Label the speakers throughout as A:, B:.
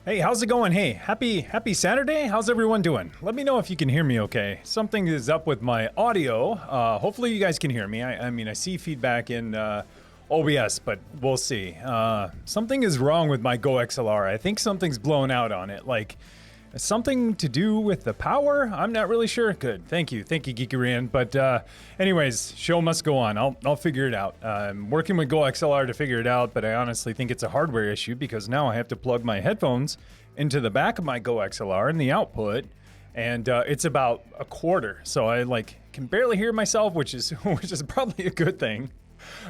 A: Hey, how's it going? Hey, happy Saturday. How's everyone doing? Let me know if you can hear me okay. Something is up with my audio. Hopefully you guys can hear me. I mean, I see feedback in OBS, but we'll see. Something is wrong with my Go XLR. I think something's blown out on it. Like, something to do with the power? I'm not really sure. Good. Thank you, Geeky Rand. But anyways, show must go on. I'll figure it out. I'm working with Go XLR to figure it out, but I honestly think it's a hardware issue because now I have to plug my headphones into the back of my Go XLR and the output, and it's about a quarter, so I can barely hear myself, which is probably a good thing.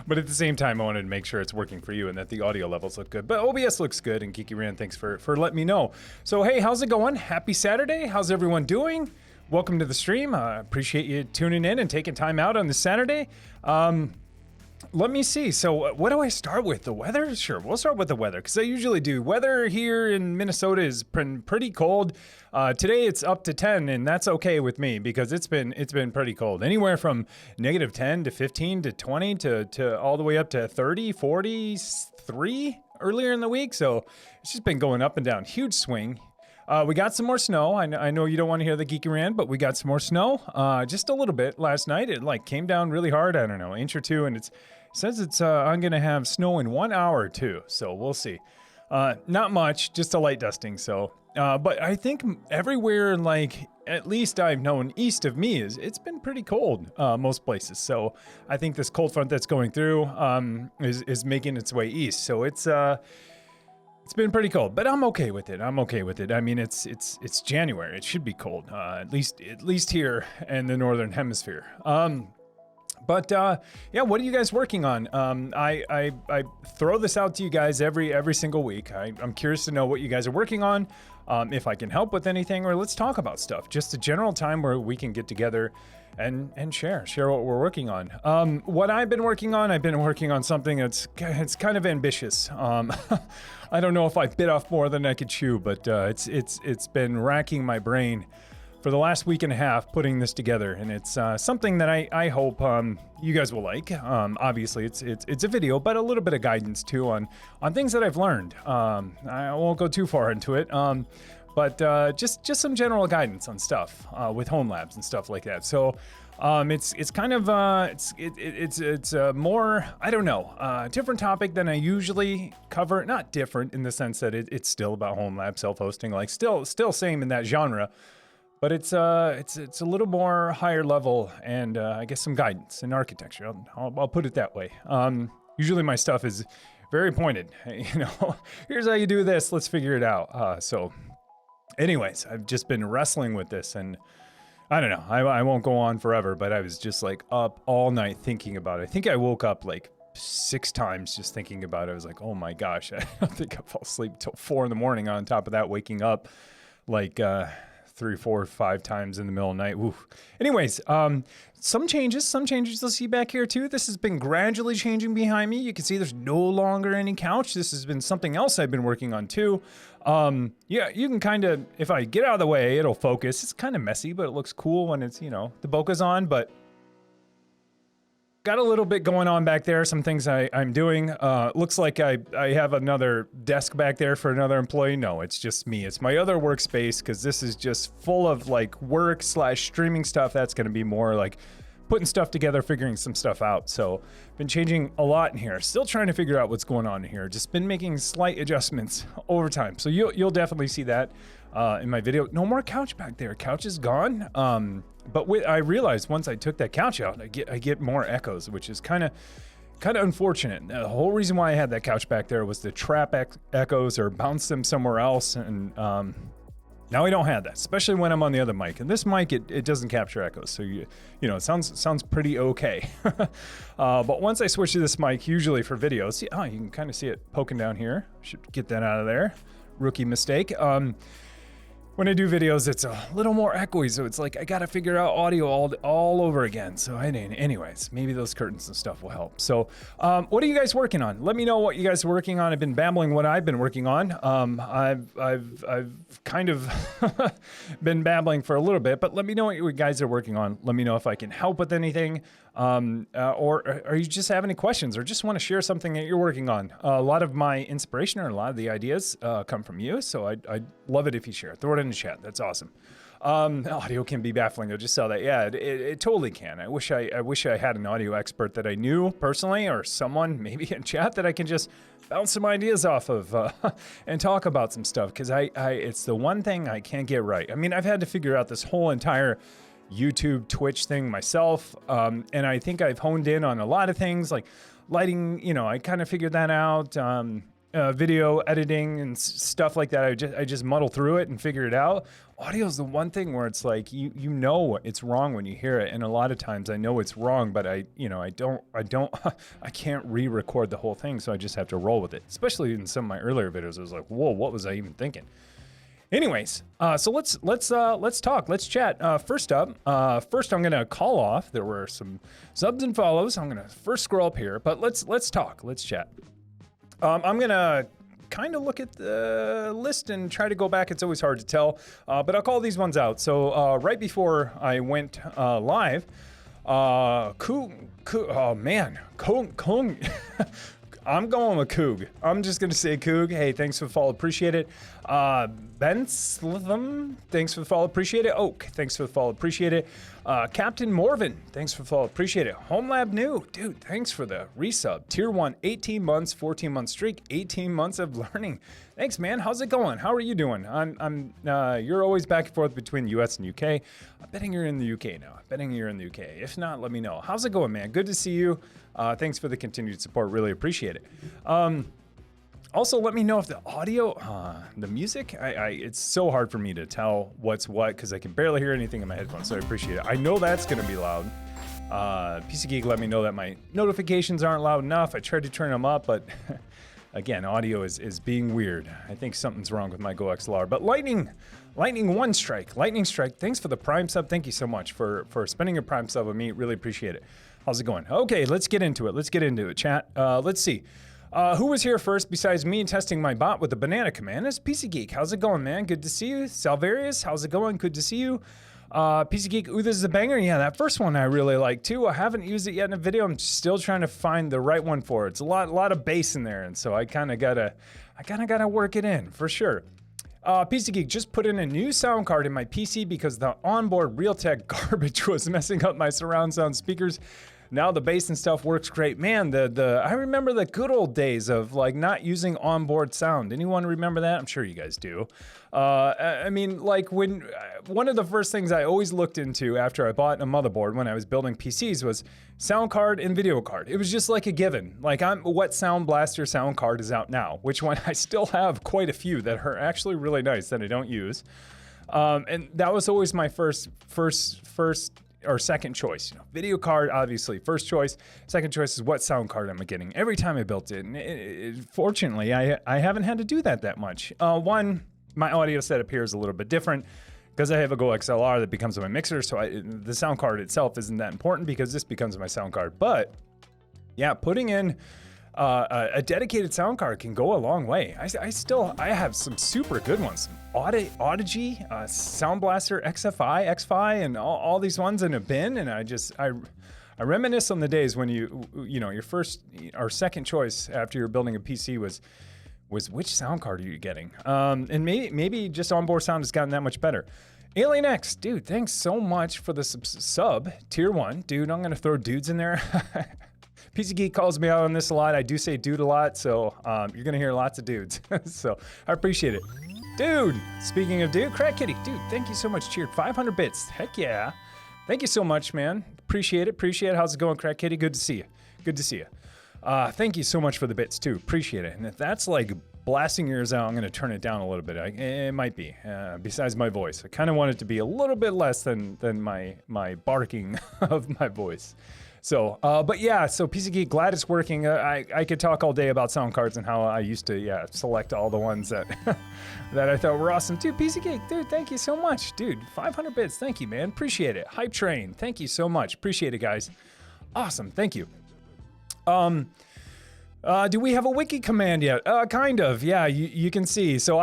A: But at the same time, I wanted to make sure it's working for you and that the audio levels look good. But OBS looks good, and Geeky Rand, thanks for letting me know. So hey, how's it going? Happy Saturday. How's everyone doing? Welcome to the stream. Appreciate you tuning in and taking time out on this Saturday. Let me see. So what do I start with? The weather? Sure, we'll start with the weather because I usually do. Weather here in Minnesota is pretty cold. Today it's up to 10, and that's okay with me because it's been pretty cold. Anywhere from -10 to 15 to 20 to all the way up to 30, 43 earlier in the week. So it's just been going up and down. Huge swing. We got some more snow. I know you don't want to hear the Geeky Rant, but we got some more snow. Just a little bit last night. It came down really hard. I don't know, inch or two, and it says it's I'm gonna have snow in 1 hour too. So we'll see. Not much, just a light dusting. So, but I think everywhere, at least I've known east of me, it's been pretty cold most places. So I think this cold front that's going through is making its way east. So it's been pretty cold, but I'm okay with it. I mean, it's January. It should be cold, at least here in the northern hemisphere. But yeah, what are you guys working on? I throw this out to you guys every single week. I'm curious to know what you guys are working on, if I can help with anything, or let's talk about stuff. Just a general time where we can get together and share what we're working on. What I've been working on something it's kind of ambitious. I don't know if I bit off more than I could chew, but it's been racking my brain for the last week and a half putting this together, and it's something that I hope you guys will like. Obviously, it's a video, but a little bit of guidance too on things that I've learned. I won't go too far into it, but just some general guidance on stuff with home labs and stuff like that. So it's kind of it's more, I don't know, different topic than I usually cover. Not different in the sense that it's still about home lab self-hosting, still same in that genre. But it's a little more higher level, and I guess some guidance in architecture. I'll put it that way. Usually my stuff is very pointed. Here's how you do this. Let's figure it out. So, anyways, I've just been wrestling with this, and I don't know. I won't go on forever, but I was just up all night thinking about it. I think I woke up 6 times just thinking about it. I was like, oh my gosh, I don't think I fall asleep until 4 in the morning. On top of that, waking up 3, 4, 5 times in the middle of the night. Woo. Anyways, some changes you'll see back here too. This has been gradually changing behind me. You can see there's no longer any couch. This has been something else I've been working on too. Yeah, you can kind of, if I get out of the way, it'll focus. It's kind of messy, but it looks cool when it's, the bokeh's on, but got a little bit going on back there. Some things I'm doing. Looks like I have another desk back there for another employee. No, it's just me. It's my other workspace because this is just full of work/streaming stuff. That's going to be more putting stuff together, figuring some stuff out. So been changing a lot in here. Still trying to figure out what's going on in here. Just been making slight adjustments over time. So you'll definitely see that in my video. No more couch back there. Couch is gone. But I realized once I took that couch out, I get more echoes, which is kind of unfortunate. The whole reason why I had that couch back there was to trap echoes or bounce them somewhere else, and now I don't have that, especially when I'm on the other mic. And this mic, it doesn't capture echoes, so it sounds pretty okay. But once I switch to this mic, usually for videos, you can kind of see it poking down here. Should get that out of there. Rookie mistake. When I do videos, it's a little more echoey, so it's I gotta figure out audio all over again. So anyways, maybe those curtains and stuff will help. So what are you guys working on? Let me know what you guys are working on. I've been babbling what I've been working on. I've kind of been babbling for a little bit, but let me know what you guys are working on. Let me know if I can help with anything. or you just have any questions or just want to share something that you're working on. A lot of my inspiration or a lot of the ideas come from you, so I'd love it if you share. Throw it in the chat. That's awesome. Audio can be baffling. I just saw that. Yeah, it totally can. I wish I had an audio expert that I knew personally, or someone maybe in chat that I can just bounce some ideas off of and talk about some stuff. Because it's the one thing I can't get right. I mean, I've had to figure out this whole entire YouTube, Twitch thing myself, and I think I've honed in on a lot of things like lighting. You know, I kind of figured that out. Video editing and stuff like that. I just muddle through it and figure it out. Audio is the one thing where it's like you know it's wrong when you hear it, and a lot of times I know it's wrong, but I can't re-record the whole thing, so I just have to roll with it. Especially in some of my earlier videos, I was like, whoa, what was I even thinking? Anyways, so let's talk, let's chat. First I'm gonna call off. There were some subs and follows. I'm gonna first scroll up here, but let's talk, let's chat. I'm gonna kind of look at the list and try to go back. It's always hard to tell, but I'll call these ones out. So right before I went live, oh man, Kung. I'm going with Coog. I'm just gonna say Coog. Hey, thanks for the follow, appreciate it. Ben Slitham, thanks for the follow, appreciate it. Oak, thanks for the follow, appreciate it. Captain Morven, thanks for the follow, appreciate it. Home Lab New, dude, thanks for the resub. Tier 1, 18 months, 14 month streak, 18 months of learning. Thanks, man. How's it going? How are you doing? You're always back and forth between US and UK. I'm betting you're in the UK now. I'm betting you're in the UK. If not, let me know. How's it going, man? Good to see you. Thanks for the continued support. Really appreciate it. Also, let me know if the audio, the music, it's so hard for me to tell what's what because I can barely hear anything in my headphones, so I appreciate it. I know that's going to be loud. PC Geek let me know that my notifications aren't loud enough. I tried to turn them up, but again, audio is being weird. I think something's wrong with my Go XLR. But Lightning Strike, thanks for the Prime sub. Thank you so much for spending your Prime sub with me. Really appreciate it. How's it going? Okay, let's get into it. Chat. Let's see. Who was here first besides me testing my bot with the banana command? It's PC Geek. How's it going, man? Good to see you. Salvarius, how's it going? Good to see you. PC Geek, ooh, this is a banger. Yeah, that first one I really like too. I haven't used it yet in a video. I'm still trying to find the right one for it. It's a lot of bass in there, and so I kind of gotta work it in for sure. PC Geek just put in a new sound card in my PC because the onboard Realtek garbage was messing up my surround sound speakers. Now the bass and stuff works great. Man, I remember the good old days of like not using onboard sound. Anyone remember that? I'm sure you guys do. I mean, like when one of the first things I always looked into after I bought a motherboard when I was building PCs was sound card and video card. It was just like a given. Like what Sound Blaster sound card is out now, which one I still have quite a few that are actually really nice that I don't use. And that was always my first or second choice. You know, video card, obviously, first choice. Second choice is what sound card am I getting every time I built it. And fortunately, I haven't had to do that much. One, my audio setup here is a little bit different because I have a Go XLR that becomes my mixer, so the sound card itself isn't that important because this becomes my sound card. But yeah, putting in a dedicated sound card can go a long way. I have some super good ones. Audigy, Sound Blaster, XFi, and all these ones in a bin, and I reminisce on the days when your first or second choice after you're building a PC was which sound card are you getting? And maybe just onboard sound has gotten that much better. Alien X, dude, thanks so much for the sub, tier 1. Dude, I'm gonna throw dudes in there. PC Geek calls me out on this a lot. I do say dude a lot, so you're gonna hear lots of dudes. So I appreciate it. Dude, speaking of dude, Crack Kitty, dude, thank you so much. Cheered 500 bits. Heck yeah. Thank you so much, man. Appreciate it. How's it going, Crack Kitty? Good to see you. Thank you so much for the bits too. Appreciate it. And if that's like blasting yours out, I'm gonna turn it down a little bit. It might be. Besides my voice, I kind of want it to be a little bit less than my barking of my voice. So, but yeah, so PC Geek, glad it's working. I could talk all day about sound cards and how I used to, select all the ones that that I thought were awesome. Dude, PC Geek, dude, thank you so much. Dude, 500 bits, thank you, man. Appreciate it. Hype Train, thank you so much. Appreciate it, guys. Awesome, thank you. Do we have a wiki command yet? Kind of. Yeah, you can see. So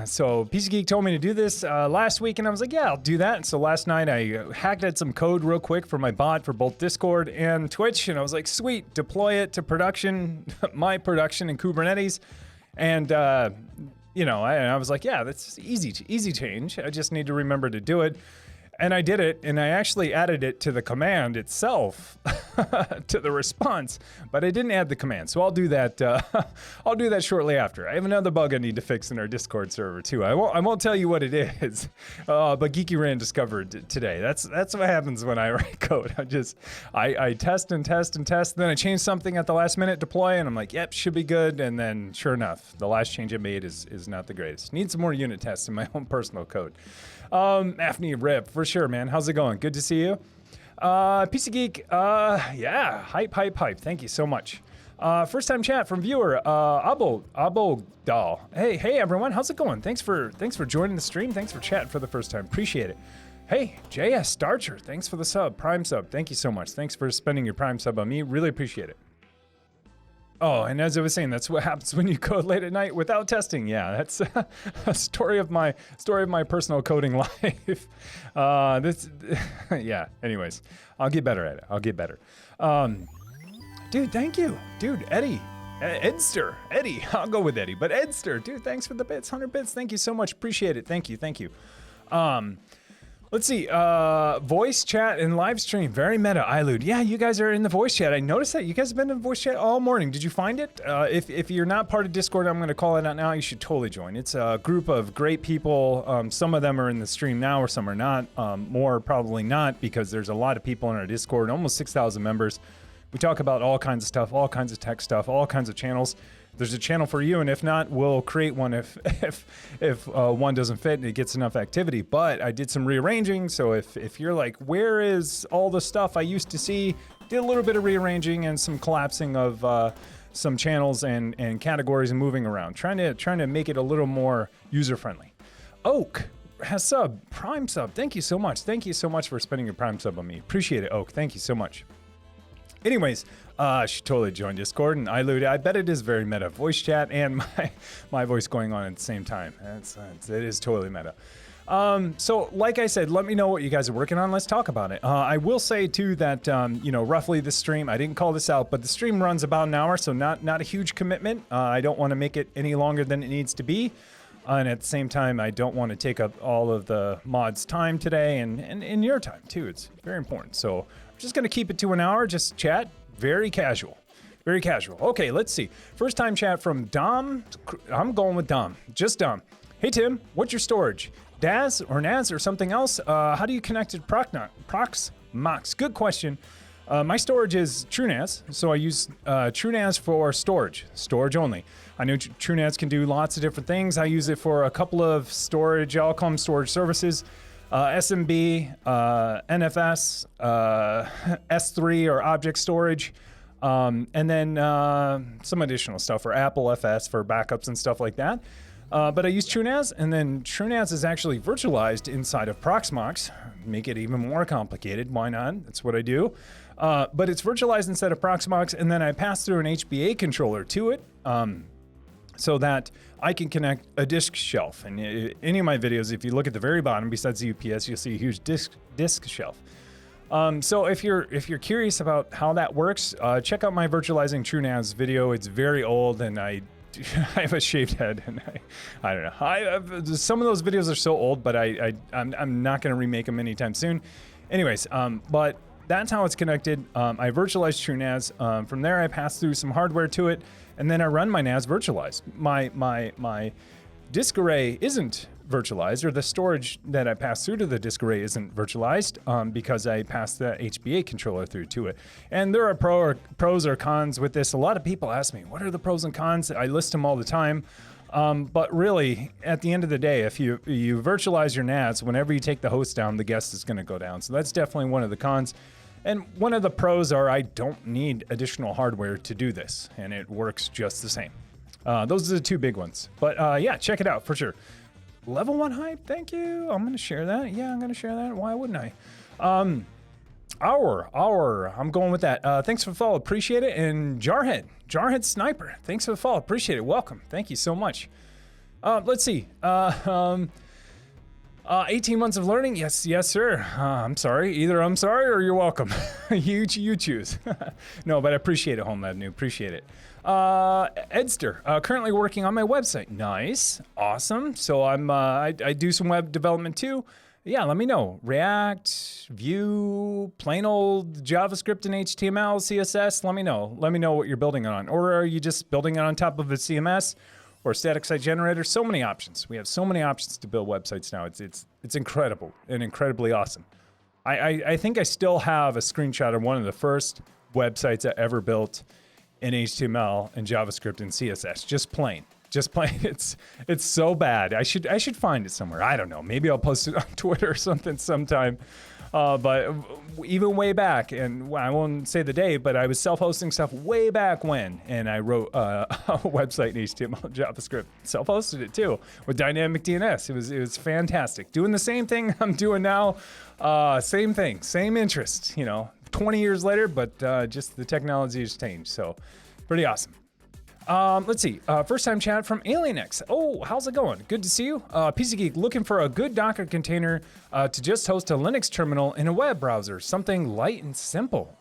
A: so PC Geek told me to do this last week, and I was like, yeah, I'll do that. And so last night I hacked at some code real quick for my bot for both Discord and Twitch, and I was like, sweet, deploy it to production, my production in Kubernetes, and you know, I was like, yeah, that's easy change. I just need to remember to do it. And I did it, and I actually added it to the command itself, to the response, but I didn't add the command. So I'll do that. I'll do that shortly after. I have another bug I need to fix in our Discord server too. I won't tell you what it is, but Geeky Ran discovered today. That's what happens when I write code. I test and test and test. Then I change something at the last minute, deploy, and I'm like, yep, should be good. And then sure enough, the last change I made is not the greatest. Need some more unit tests in my own personal code. Afni Rip, for sure, man. How's it going? Good to see you. PC Geek, yeah, hype. Thank you so much. First time chat from viewer, Abo Doll. Hey everyone, how's it going? Thanks for joining the stream. Thanks for chatting for the first time. Appreciate it. Hey, JS Starcher, thanks for the sub, Prime sub. Thank you so much. Thanks for spending your Prime sub on me. Really appreciate it. Oh, and as I was saying, that's what happens when you code late at night without testing. Yeah, that's a story of my personal coding life. Yeah. Anyways, I'll get better at it. I'll get better. Dude, thank you, dude. Eddie, Edster, Eddie. I'll go with Eddie, but Edster, dude, thanks for the bits, 100 bits. Thank you so much. Appreciate it. Thank you. Let's see, voice chat and live stream, very meta, Ilud. Yeah, you guys are in the voice chat. I noticed that you guys have been in the voice chat all morning. Did you find it? If you're not part of Discord, I'm gonna call it out now. You should totally join. It's a group of great people. Some of them are in the stream now, or some are not. More probably not, because there's a lot of people in our Discord, almost 6,000 members. We talk about all kinds of stuff, all kinds of tech stuff, all kinds of channels. There's a channel for you, and if not, we'll create one if one doesn't fit and it gets enough activity. But I did some rearranging, so if you're like, where is all the stuff I used to see, did a little bit of rearranging and some collapsing of some channels and categories and moving around, trying to make it a little more user-friendly. Oak has sub, Prime sub. Thank you so much. Thank you so much for spending your Prime sub on me. Appreciate it, Oak. Thank you so much. Anyways, I should totally join Discord, and I bet it is very meta. Voice chat and my voice going on at the same time. It is totally meta. So like I said, let me know what you guys are working on. Let's talk about it. I will say too that, roughly the stream, I didn't call this out, but the stream runs about an hour, so not a huge commitment. I don't want to make it any longer than it needs to be. And at the same time, I don't want to take up all of the mods' time today and your time too. It's very important. So I'm just going to keep it to an hour, just chat. Very casual. Very casual. Okay, let's see. First time chat from Dom. I'm going with Dom. Just Dom. Hey, Tim, what's your storage? DAS or NAS or something else? How do you connect to Proxmox? Good question. My storage is TrueNAS, so I use TrueNAS for storage only. I know TrueNAS can do lots of different things. I use it for a couple of storage, I'll call them storage services. SMB, NFS, S3 or object storage, and then some additional stuff for Apple FS for backups and stuff like that. But I use TrueNAS, and then TrueNAS is actually virtualized inside of Proxmox. Make it even more complicated. Why not? That's what I do. But it's virtualized inside of Proxmox, and then I pass through an HBA controller to it. So that I can connect a disk shelf. And any of my videos, if you look at the very bottom, besides the UPS, you'll see a huge disk shelf. So if you're curious about how that works, check out my virtualizing TrueNAS video. It's very old, and I have a shaved head, and I don't know. Some of those videos are so old, but I'm not going to remake them anytime soon. Anyways, but that's how it's connected. I virtualize TrueNAS. From there, I pass through some hardware to it, and then I run my NAS virtualized. My disk array isn't virtualized, or the storage that I pass through to the disk array isn't virtualized because I pass the HBA controller through to it. And there are pros or cons with this. A lot of people ask me, what are the pros and cons? I list them all the time. But really, at the end of the day, if you virtualize your NAS, whenever you take the host down, the guest is going to go down. So that's definitely one of the cons. And one of the pros are I don't need additional hardware to do this, and it works just the same. Those are the two big ones. But yeah, check it out for sure. Level 1 hype, thank you. I'm going to share that. Yeah, I'm going to share that. Why wouldn't I? I'm going with that. Thanks for the follow. Appreciate it. And Jarhead Sniper. Thanks for the follow. Appreciate it. Welcome. Thank you so much. Let's see. 18 months of learning. Yes, sir. I'm sorry. Either I'm sorry or you're welcome. you choose. No, but I appreciate it, Home Lab New. Appreciate it. Edster, currently working on my website. Nice. Awesome. So I do some web development too. Yeah, let me know. React, Vue, plain old JavaScript and HTML, CSS. Let me know. Let me know what you're building on. Or are you just building it on top of a CMS or static site generator? So many options. We have so many options to build websites now. It's incredible and incredibly awesome. I think I still have a screenshot of one of the first websites I ever built in HTML and JavaScript and CSS. Just plain. It's so bad. I should find it somewhere. I don't know. Maybe I'll post it on Twitter or something sometime. But even way back, and I won't say the day, but I was self-hosting stuff way back when, and I wrote a website in HTML and JavaScript. Self-hosted it too with dynamic DNS. It was fantastic. Doing the same thing I'm doing now. Same thing, same interest. 20 years later, but just the technology has changed. So pretty awesome. Let's see. First time chat from AlienX. Oh, how's it going? Good to see you. PC Geek looking for a good Docker container to just host a Linux terminal in a web browser. Something light and simple.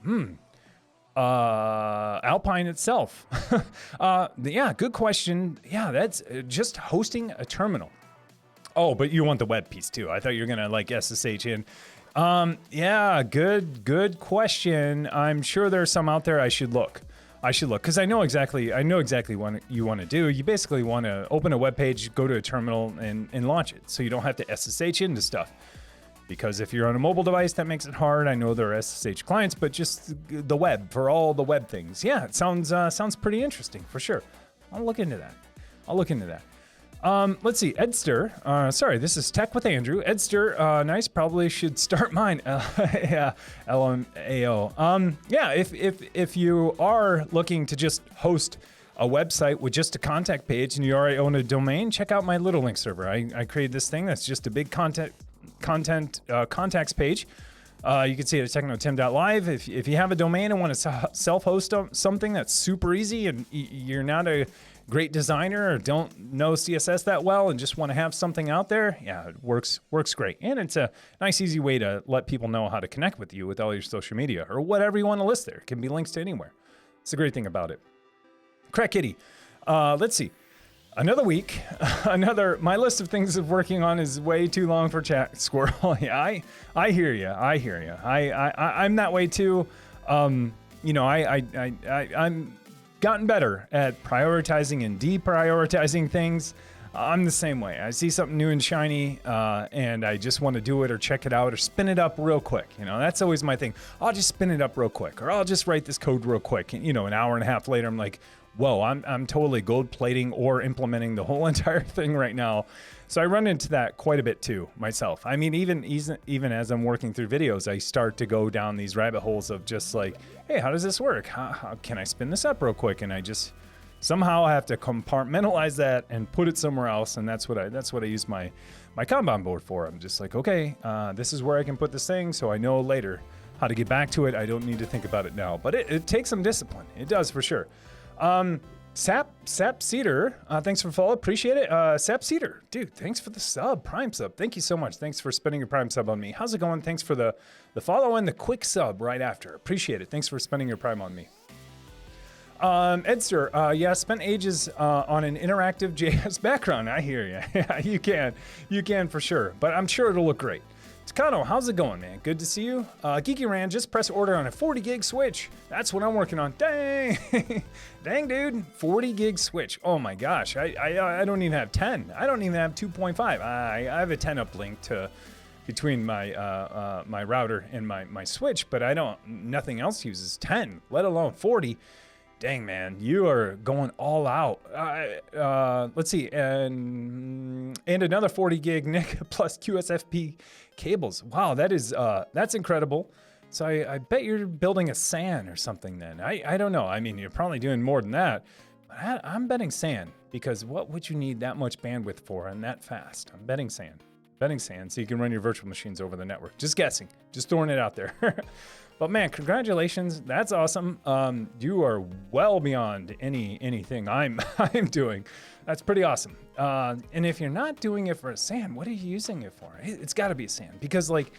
A: Alpine itself. Yeah, good question. Yeah, that's just hosting a terminal. Oh, but you want the web piece too. I thought you were gonna like SSH in. Yeah, good question. I'm sure there's some out there. I should look because I know exactly what you want to do. You basically want to open a web page, go to a terminal, and launch it, so you don't have to SSH into stuff. Because if you're on a mobile device, that makes it hard. I know there are SSH clients, but just the web for all the web things. Yeah, it sounds pretty interesting for sure. I'll look into that. Let's see, Edster. Sorry, this is Tech with Andrew. Edster, nice. Probably should start mine. Yeah, LMAO. Yeah, if you are looking to just host a website with just a contact page and you already own a domain, check out my Little Link server. I created this thing that's just a big contacts page. You can see it at technotim.live. If you have a domain and want to self-host something that's super easy and you're not a great designer or don't know CSS that well and just want to have something out there, yeah, it works great. And it's a nice, easy way to let people know how to connect with you with all your social media or whatever you want to list there. It can be links to anywhere. It's a great thing about it. Crack Kitty. Let's see. Another week, my list of things I'm working on is way too long for chat. Squirrel. Yeah, I hear you. I'm that way too. I'm gotten better at prioritizing and deprioritizing things. I'm the same way. I see something new and shiny, and I just want to do it or check it out or spin it up real quick. That's always my thing. I'll just spin it up real quick, or I'll just write this code real quick. And, an hour and a half later, I'm like, whoa, I'm totally gold plating or implementing the whole entire thing right now. So I run into that quite a bit too myself. I mean, even as I'm working through videos, I start to go down these rabbit holes of just like, hey, how does this work? How can I spin this up real quick? And I just somehow have to compartmentalize that and put it somewhere else. And that's what I use my Kanban board for. I'm just like, okay, this is where I can put this thing, so I know later how to get back to it. I don't need to think about it now, but it takes some discipline. It does for sure. Sap Cedar, thanks for the follow. Appreciate it. Sap Cedar, dude, thanks for the Prime sub. Thank you so much. Thanks for spending your Prime sub on me. How's it going? Thanks for the follow and the quick sub right after. Appreciate it. Thanks for spending your Prime on me. Edster, yeah, spent ages on an interactive JS background. I hear you. Yeah, you can for sure, but I'm sure it'll look great. Takano, how's it going, man? Good to see you. Geeky Ran, just press order on a 40 gig switch. That's what I'm working on. Dang, dang, dude, 40 gig switch. Oh my gosh, I don't even have 10. I don't even have 2.5. I have a 10 uplink between my my router and my switch, but nothing else uses 10, let alone 40. Dang, man, you are going all out. Let's see, and another 40 gig NIC plus QSFP cables. Wow, that's incredible. So I bet you're building a SAN or something then. I don't know. I mean, you're probably doing more than that. But I'm betting SAN, because what would you need that much bandwidth for and that fast? I'm betting SAN. So you can run your virtual machines over the network. Just guessing. Just throwing it out there. But man, congratulations. That's awesome. You are well beyond anything I'm doing. That's pretty awesome. And if you're not doing it for a SAN, what are you using it for? It's got to be a SAN, because like,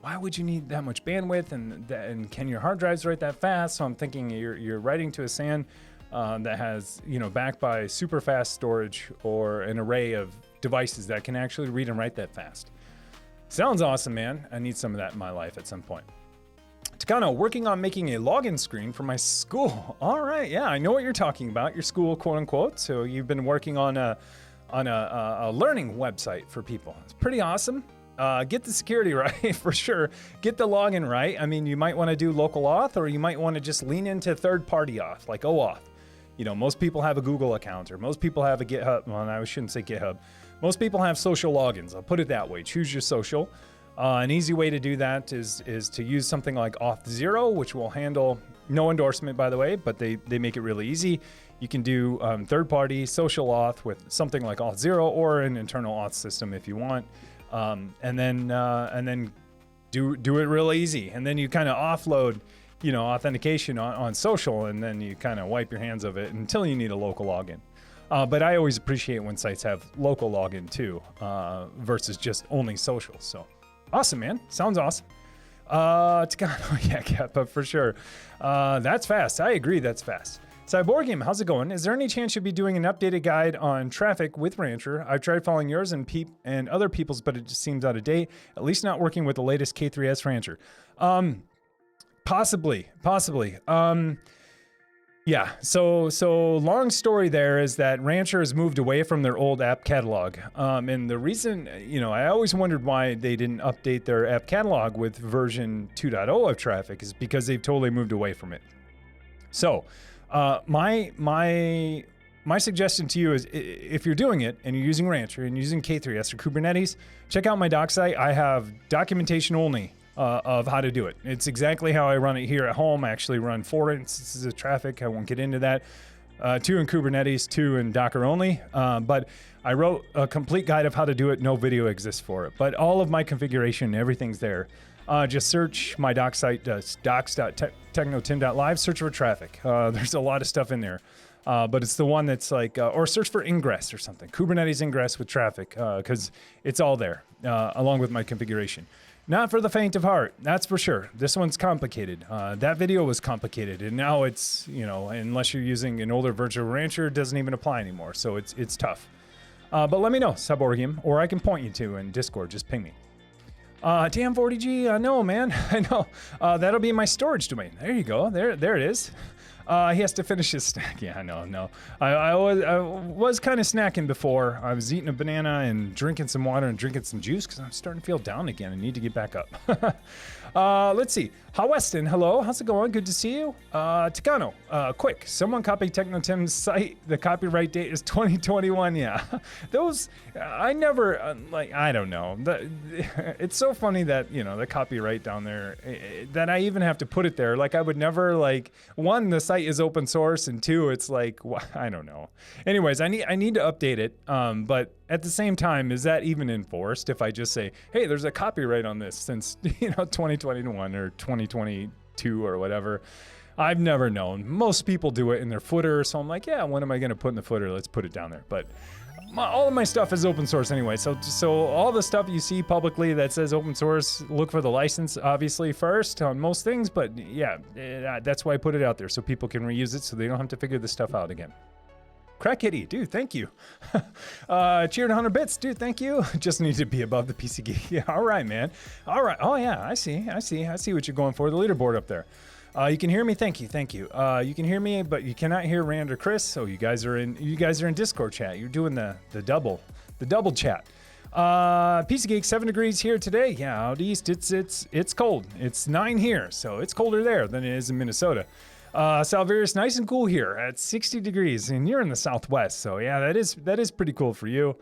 A: why would you need that much bandwidth, and can your hard drives write that fast? So I'm thinking you're writing to a SAN that has, backed by super fast storage or an array of devices that can actually read and write that fast. Sounds awesome, man. I need some of that in my life at some point. Techno, working on making a login screen for my school. All right, yeah, I know what you're talking about. Your school, quote unquote. So you've been working on a learning website for people. It's pretty awesome. Get the security right for sure. Get the login right. I mean, you might want to do local auth, or you might want to just lean into third-party auth, like OAuth. Most people have a Google account, or most people have a GitHub. Well, I shouldn't say GitHub. Most people have social logins. I'll put it that way. Choose your social. An easy way to do that is to use something like Auth0, which will handle no endorsement, by the way, but they make it really easy. You can do third-party social auth with something like Auth0 or an internal auth system if you want, and then do it real easy. And then you kind of offload, authentication on social, and then you kind of wipe your hands of it until you need a local login. But I always appreciate when sites have local login too, versus just only social. So. Awesome, man. Sounds awesome. Yeah, but for sure. That's fast. I agree, that's fast. Cyborgium, how's it going? Is there any chance you'll be doing an updated guide on traffic with Rancher? I've tried following yours and other people's, but it just seems out of date. At least not working with the latest K3s Rancher. Possibly. Yeah, so long story there is that Rancher has moved away from their old app catalog. And the reason, I always wondered why they didn't update their app catalog with version 2.0 of traffic is because they've totally moved away from it. So my suggestion to you is, if you're doing it and you're using Rancher and using K3s or Kubernetes, check out my doc site. I have documentation only of how to do it. It's exactly how I run it here at home. I actually run 4 instances of traffic. I won't get into that. 2 in Kubernetes, 2 in Docker only. But I wrote a complete guide of how to do it. No video exists for it. But all of my configuration, everything's there. Just search my doc site, docs.technotim.live, search for traffic. There's a lot of stuff in there. But it's the one that's like, or search for ingress or something. Kubernetes ingress with traffic, because it's all there, along with my configuration. Not for the faint of heart, that's for sure. This one's complicated. That video was complicated, and now it's, unless you're using an older version of Rancher, it doesn't even apply anymore. So it's tough. But let me know, Cyborgium, or I can point you to in Discord. Just ping me. Damn 40G, I know, man. I know. That'll be my storage domain. There you go. There it is. He has to finish his snack. Yeah, no. I was kind of snacking before. I was eating a banana and drinking some water and drinking some juice because I'm starting to feel down again. I need to get back up. Let's see. How Weston, hello. How's it going? Good to see you. Techno, quick. Someone copy Techno Tim's site. The copyright date is 2021. Yeah. Those, I never, I don't know. It's so funny that, the copyright down there, that I even have to put it there. Like, I would never, one, the site is open source, and 2, it's like, I don't know. Anyways, I need to update it. But at the same time, is that even enforced if I just say, hey, there's a copyright on this since, 2021 or 2022 or whatever? I've never known. Most people do it in their footer, so I'm like, yeah, what am I going to put in the footer? Let's put it down there. But all of my stuff is open source anyway, so all the stuff you see publicly that says open source, look for the license, obviously, first on most things, but yeah, that's why I put it out there, so people can reuse it so they don't have to figure this stuff out again. Crack Kitty, dude, thank you. Cheered 100 bits, dude, thank you. Just need to be above the PC Geek. Yeah, all right, man. All right. Oh, yeah, I see what you're going for, the leaderboard up there. You can hear me, thank you. You can hear me, but you cannot hear Rand or Chris, so you guys are in Discord chat. You're doing the double chat. PC Geek, 7 degrees here today. Yeah, out east, it's cold. It's 9 here, so it's colder there than it is in Minnesota. Salvarius, nice and cool here at 60 degrees, and you're in the southwest, so yeah, that is pretty cool for you.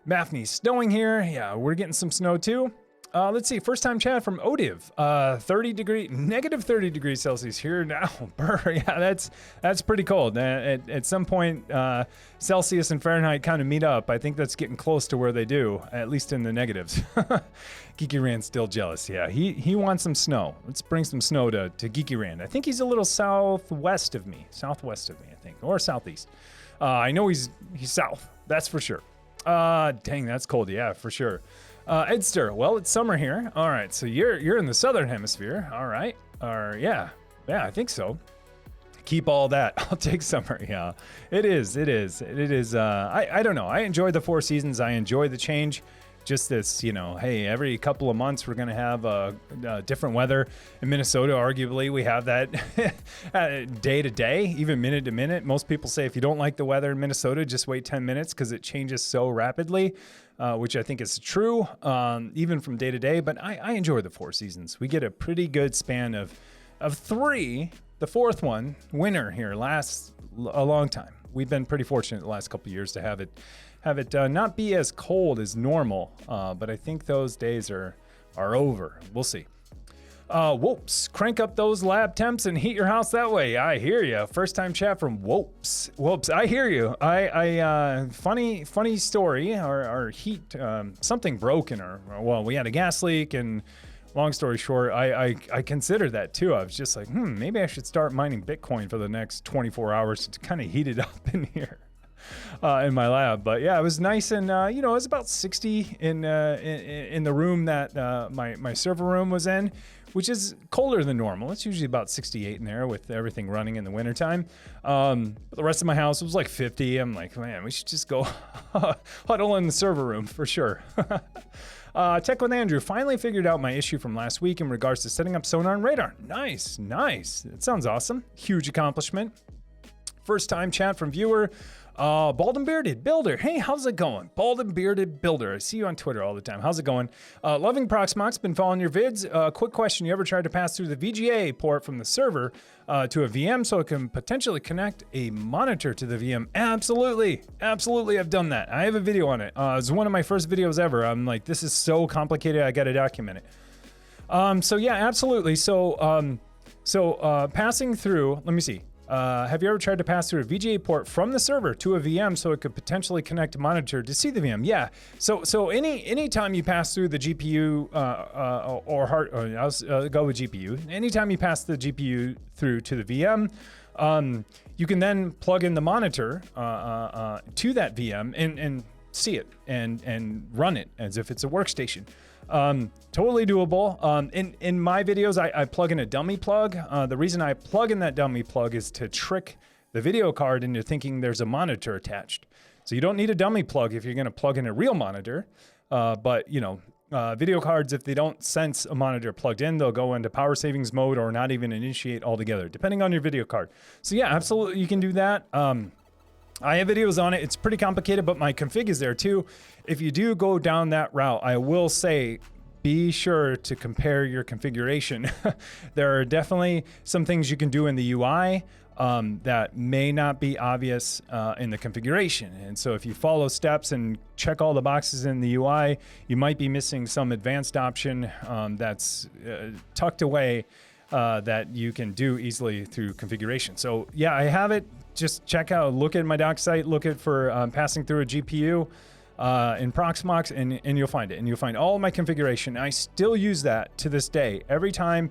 A: Maffney, snowing here. Yeah, we're getting some snow too. Let's see. First time chat from Odiv. negative 30 degrees Celsius here now. Brr, yeah, that's pretty cold. At some point, Celsius and Fahrenheit kind of meet up. I think that's getting close to where they do, at least in the negatives. Geeky Rand's still jealous. Yeah, he wants some snow. Let's bring some snow to Geeky Rand. I think he's a little southwest of me, I think, or southeast. I know he's south. That's for sure. Dang, that's cold. Yeah, for sure. Edster, well, it's summer here. All right, so you're in the southern hemisphere. All right. Yeah, I think so. Keep all that. I'll take summer. Yeah, it is. I don't know. I enjoy the 4 seasons. I enjoy the change. Just this, hey, every couple of months we're going to have different weather. In Minnesota, arguably, we have that day to day, even minute to minute. Most people say if you don't like the weather in Minnesota, just wait 10 minutes because it changes so rapidly, which I think is true, even from day to day. But I enjoy the 4 seasons. We get a pretty good span of 3. The 4th one, winter here, lasts a long time. We've been pretty fortunate the last couple of years to have it not be as cold as normal, but I think those days are over. We'll see. Whoops, crank up those lab temps and heat your house that way. I hear you. First time chat from Whoops. I hear you. Funny story. Our heat, something broken, we had a gas leak, and long story short, I considered that too. I was just like, maybe I should start mining Bitcoin for the next 24 hours to kind of heat it up in here. In my lab, but yeah, it was nice, and it was about 60 in the room that my server room was in, which is colder than normal. It's usually about 68 in there with everything running in the wintertime. But the rest of my house was like 50. I'm like, man, we should just go huddle in the server room for sure. Tech with Andrew finally figured out my issue from last week in regards to setting up sonar and radar. Nice. It sounds awesome. Huge accomplishment. First time chat from viewer. Bald and Bearded Builder. Hey, how's it going? Bald and Bearded Builder. I see you on Twitter all the time. How's it going? Loving Proxmox. Been following your vids. Quick question. You ever tried to pass through the VGA port from the server to a VM so it can potentially connect a monitor to the VM? Absolutely. I've done that. I have a video on it. It's one of my first videos ever. I'm like, this is so complicated. I got to document it. So yeah, absolutely. So passing through, let me see. Have you ever tried to pass through a VGA port from the server to a VM so it could potentially connect a monitor to see the VM? Yeah. So any time you pass through the GPU I'll go with GPU. Anytime you pass the GPU through to the VM, you can then plug in the monitor to that VM and see it and run it as if it's a workstation. Totally doable. In my videos, I plug in a dummy plug. The reason I plug in that dummy plug is to trick the video card into thinking there's a monitor attached. So you don't need a dummy plug if you're going to plug in a real monitor. But video cards, if they don't sense a monitor plugged in, they'll go into power savings mode or not even initiate altogether, depending on your video card. So yeah, absolutely, you can do that. I have videos on it. It's pretty complicated, but my config is there too. If you do go down that route, I will say, be sure to compare your configuration. There are definitely some things you can do in the UI that may not be obvious in the configuration. And so if you follow steps and check all the boxes in the UI, you might be missing some advanced option that's tucked away that you can do easily through configuration. So yeah, I have it. Just check out, look at my doc site, look at for passing through a GPU in Proxmox, and you'll find it. And you'll find all my configuration. I still use that to this day. Every time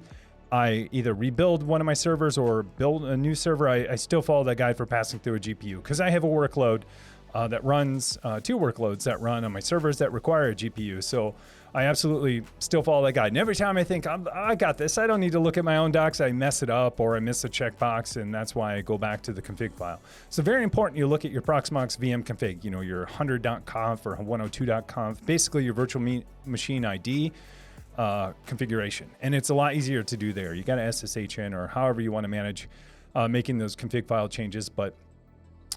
A: I either rebuild one of my servers or build a new server, I still follow that guide for passing through a GPU because I have a workload that runs, 2 workloads that run on my servers that require a GPU. So I absolutely still follow that guide. And every time I think, I got this, I don't need to look at my own docs, I mess it up or I miss a checkbox, and that's why I go back to the config file. So very important you look at your Proxmox VM config, your 100.conf or 102.conf, basically your virtual machine ID configuration. And it's a lot easier to do there. You got to SSH in or however you want to manage making those config file changes. But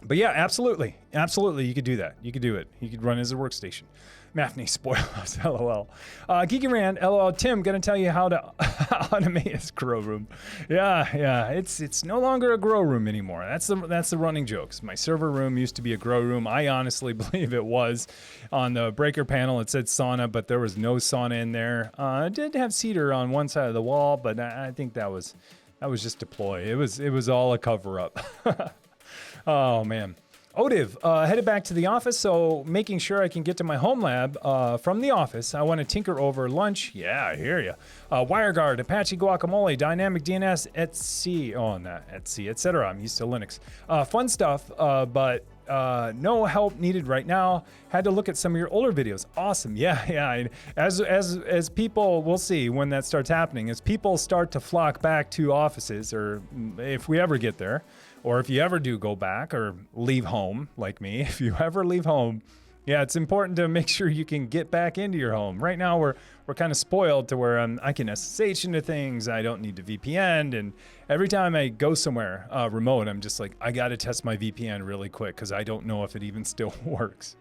A: But yeah, absolutely. You could do that. You could do it. You could run as a workstation. Maffney spoil us, lol. Geeky Rand, lol. Tim, gonna tell you how to automate his grow room. Yeah. It's no longer a grow room anymore. That's the running jokes. My server room used to be a grow room. I honestly believe it was. On the breaker panel, it said sauna, but there was no sauna in there. It did have cedar on one side of the wall, but I think that was just a ploy. It was all a cover up. Oh man. Odiv, headed back to the office, so making sure I can get to my home lab from the office. I want to tinker over lunch. Yeah, I hear you. WireGuard, Apache Guacamole, Dynamic DNS, Etsy, etc. I'm used to Linux. Fun stuff, but no help needed right now. Had to look at some of your older videos. Awesome. Yeah. As people, we'll see when that starts happening. As people start to flock back to offices, or if we ever get there, or if you ever do go back or leave home, like me, if you ever leave home, yeah, it's important to make sure you can get back into your home. Right now, we're kind of spoiled to where I can SSH into things. I don't need to VPN, and every time I go somewhere remote, I'm just like, I got to test my VPN really quick because I don't know if it even still works.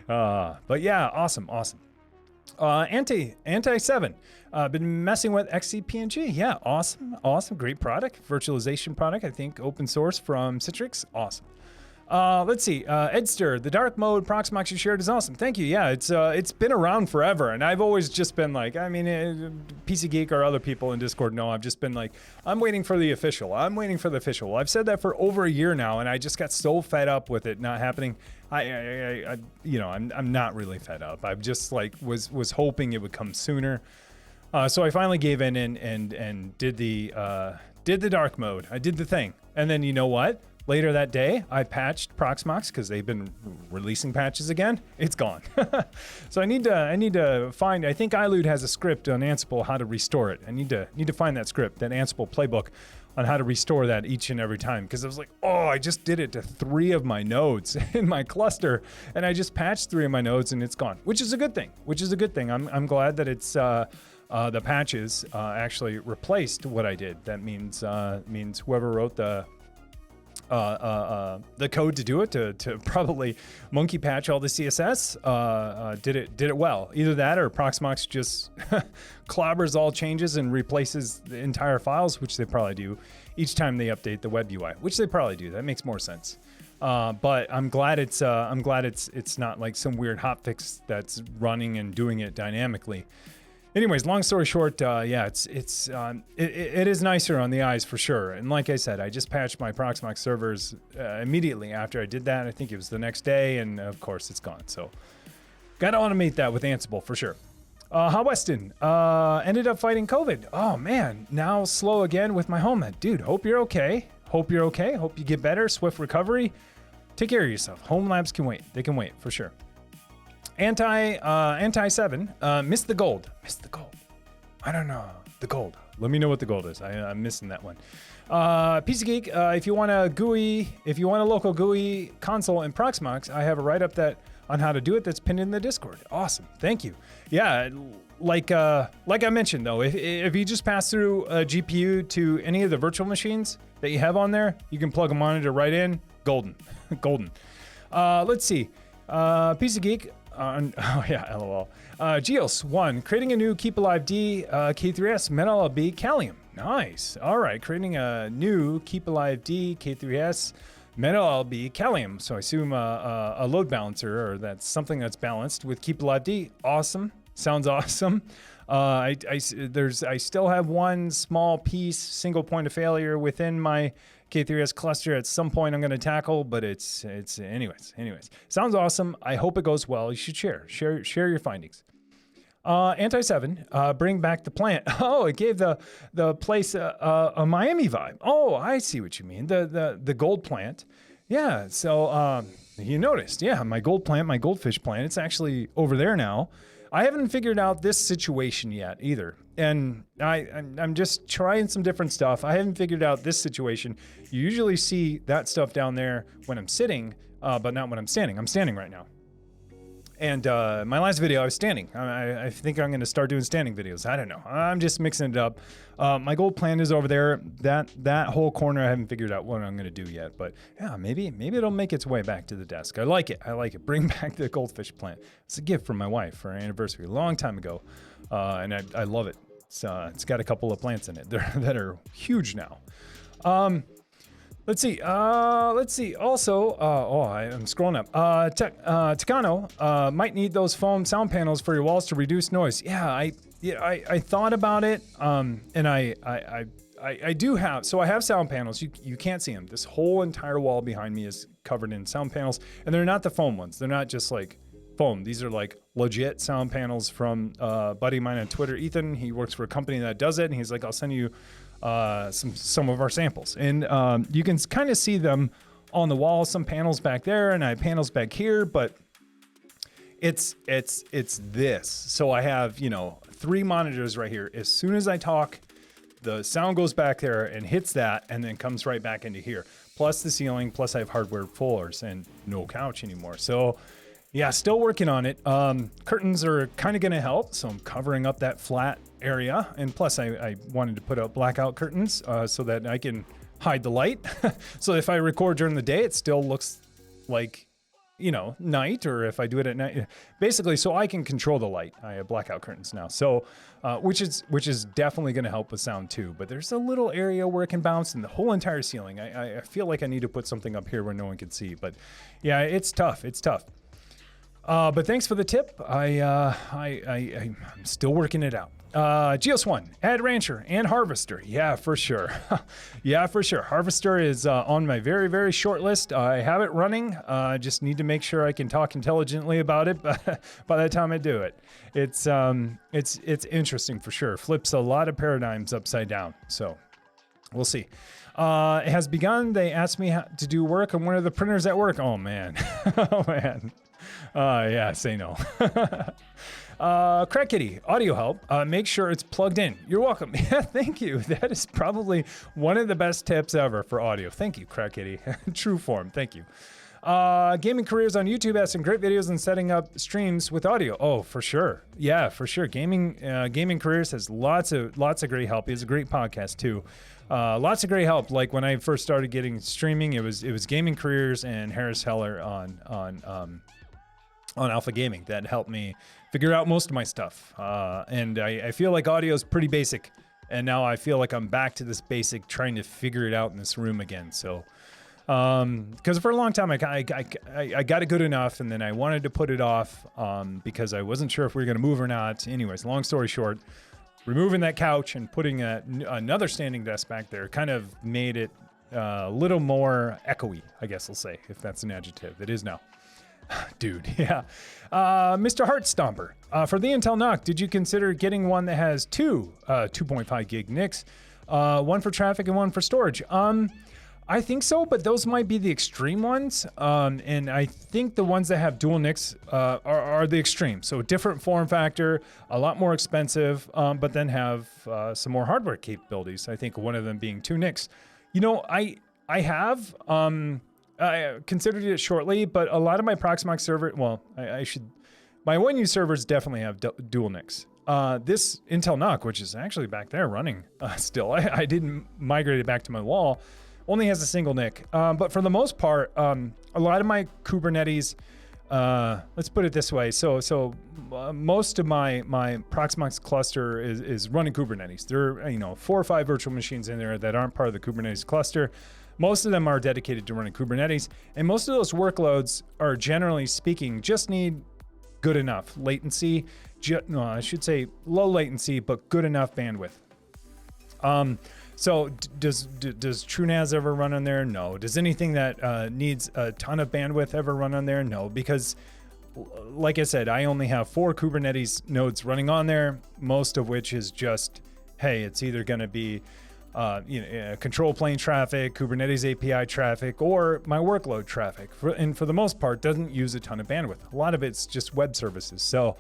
A: But yeah, awesome. Anti7, been messing with XCPNG. Yeah, awesome, great product, virtualization product. I think open source from Citrix. Awesome. Let's see, Edster, the dark mode Proxmox you shared is awesome. Thank you. Yeah, it's been around forever, and I've always just been like, PC Geek or other people in Discord know, I've just been like, I'm waiting for the official. Well, I've said that for over a year now, and I just got so fed up with it not happening. I'm not really fed up. I've just like was hoping it would come sooner. So I finally gave in and did the dark mode. I did the thing, and then you know what? Later that day, I patched Proxmox because they've been releasing patches again. It's gone. So I need to find. I think iLoot has a script on Ansible how to restore it. I need to find that script, that Ansible playbook on how to restore that each and every time. Because I was like, I just did it to 3 of my nodes in my cluster, and I just patched 3 of my nodes, and it's gone. Which is a good thing. I'm glad that it's the patches actually replaced what I did. That means whoever wrote the code to do it, to probably monkey patch all the CSS, did it well. Either that or Proxmox just clobbers all changes and replaces the entire files, which they probably do each time they update the web UI, which they probably do. That makes more sense. But I'm glad it's not like some weird hotfix that's running and doing it dynamically. Anyways, long story short, it is nicer on the eyes for sure. And like I said, I just patched my Proxmox servers immediately after I did that. I think it was the next day, and of course it's gone. So got to automate that with Ansible for sure. How Weston ended up fighting COVID. Oh man, now slow again with my home. Dude, hope you're okay. Hope you get better. Swift recovery. Take care of yourself. Home labs can wait. They can wait for sure. Anti7, missed the gold. I don't know. The gold. Let me know what the gold is. I'm missing that one. PC Geek, if you want a local GUI console in Proxmox, I have a write-up on how to do it that's pinned in the Discord. Awesome. Thank you. Yeah, like I mentioned though, if you just pass through a GPU to any of the virtual machines that you have on there, you can plug a monitor right in. Golden. Let's see. PC Geek. LOL. Geos1, creating a new Keep Alive D K3s MetaLB Callium. Nice. All right, creating a new Keep Alive D K3s MetaLB Callium. So I assume a load balancer, or that's something that's balanced with Keep Alive D. Awesome. Sounds awesome. I still have one small piece, single point of failure within my K3s cluster. At some point I'm going to tackle, but it's anyways. Sounds awesome. I hope it goes well. You should share your findings. Anti7, bring back the plant. Oh, it gave the place a Miami vibe. Oh, I see what you mean. The gold plant. Yeah. So you noticed. Yeah, my gold plant, my goldfish plant. It's actually over there now. I haven't figured out this situation yet either. And I'm just trying some different stuff. I haven't figured out this situation. You usually see that stuff down there when I'm sitting, but not when I'm standing. I'm standing right now. And my last video, I was standing. I think I'm going to start doing standing videos. I don't know. I'm just mixing it up. My gold plant is over there. That whole corner, I haven't figured out what I'm going to do yet. But yeah, maybe it'll make its way back to the desk. I like it. Bring back the goldfish plant. It's a gift from my wife for our anniversary a long time ago, and I love it. It's got a couple of plants in it that are huge now. Let's see. Also, I'm scrolling up. Techno might need those foam sound panels for your walls to reduce noise. Yeah, I thought about it. And I do have. So I have sound panels. You can't see them. This whole entire wall behind me is covered in sound panels, and they're not the foam ones. They're not just like foam. These are like legit sound panels from a buddy of mine on Twitter, Ethan. He works for a company that does it, and he's like, I'll send you some of our samples, and you can kind of see them on the wall. Some panels back there, and I have panels back here, but it's this. So I have 3 monitors right here. As soon as I talk, the sound goes back there and hits that, and then comes right back into here. Plus the ceiling. Plus I have hardware floors and no couch anymore. So yeah, still working on it. Curtains are kind of going to help, so I'm covering up that flat area. And plus, I wanted to put out blackout curtains so that I can hide the light. So if I record during the day, it still looks like, night, or if I do it at night, basically, so I can control the light. I have blackout curtains now, so which is definitely going to help with sound too. But there's a little area where it can bounce, and the whole entire ceiling. I feel like I need to put something up here where no one can see. But yeah, it's tough. But thanks for the tip. I'm still working it out. Geoswan, Ad Rancher, and Harvester. Yeah, for sure. Harvester is on my very, very short list. I have it running. Just need to make sure I can talk intelligently about it by the time I do it. It's interesting for sure. Flips a lot of paradigms upside down. So we'll see. It has begun. They asked me to do work on one of the printers at work. Oh, man. Oh, man. Yeah, say no. Crack Kitty, audio help. Make sure it's plugged in. You're welcome. Yeah, thank you. That is probably one of the best tips ever for audio. Thank you, Crack Kitty. True form. Thank you. Gaming Careers on YouTube has some great videos on setting up streams with audio. Oh, for sure. Yeah, for sure. Gaming Careers has lots of great help. He has a great podcast too. Lots of great help. Like when I first started getting streaming, it was Gaming Careers and Harris Heller on Alpha Gaming that helped me figure out most of my stuff. And I feel like audio is pretty basic, and now I feel like I'm back to this basic, trying to figure it out in this room again. So, because for a long time I got it good enough, and then I wanted to put it off because I wasn't sure if we were going to move or not. Anyways, long story short, removing that couch and putting another standing desk back there kind of made it a little more echoey, I guess I'll say, if that's an adjective. It is now. Dude, yeah. Mr. Heartstomper, for the Intel NUC, did you consider getting one that has two 2.5 gig NICs, one for traffic and one for storage? I think so, but those might be the extreme ones. And I think the ones that have dual NICs are the extreme. So different form factor, a lot more expensive, but then have some more hardware capabilities. I think one of them being 2 NICs. I have I considered it shortly, but a lot of my Proxmox server, my 1U servers definitely have dual NICs. This Intel NUC, which is actually back there running still, I didn't migrate it back to my wall, only has a single NIC. But for the most part, a lot of my Kubernetes, let's put it this way. So most of my Proxmox cluster is running Kubernetes. There are 4 or 5 virtual machines in there that aren't part of the Kubernetes cluster. Most of them are dedicated to running Kubernetes, and most of those workloads are, generally speaking, just need good enough latency. I should say low latency, but good enough bandwidth. So does TrueNAS ever run on there? No. Does anything that needs a ton of bandwidth ever run on there? No, because like I said, I only have 4 Kubernetes nodes running on there, most of which is just, hey, it's either going to be control plane traffic, Kubernetes API traffic, or my workload traffic. And for the most part, doesn't use a ton of bandwidth. A lot of it's just web services. So,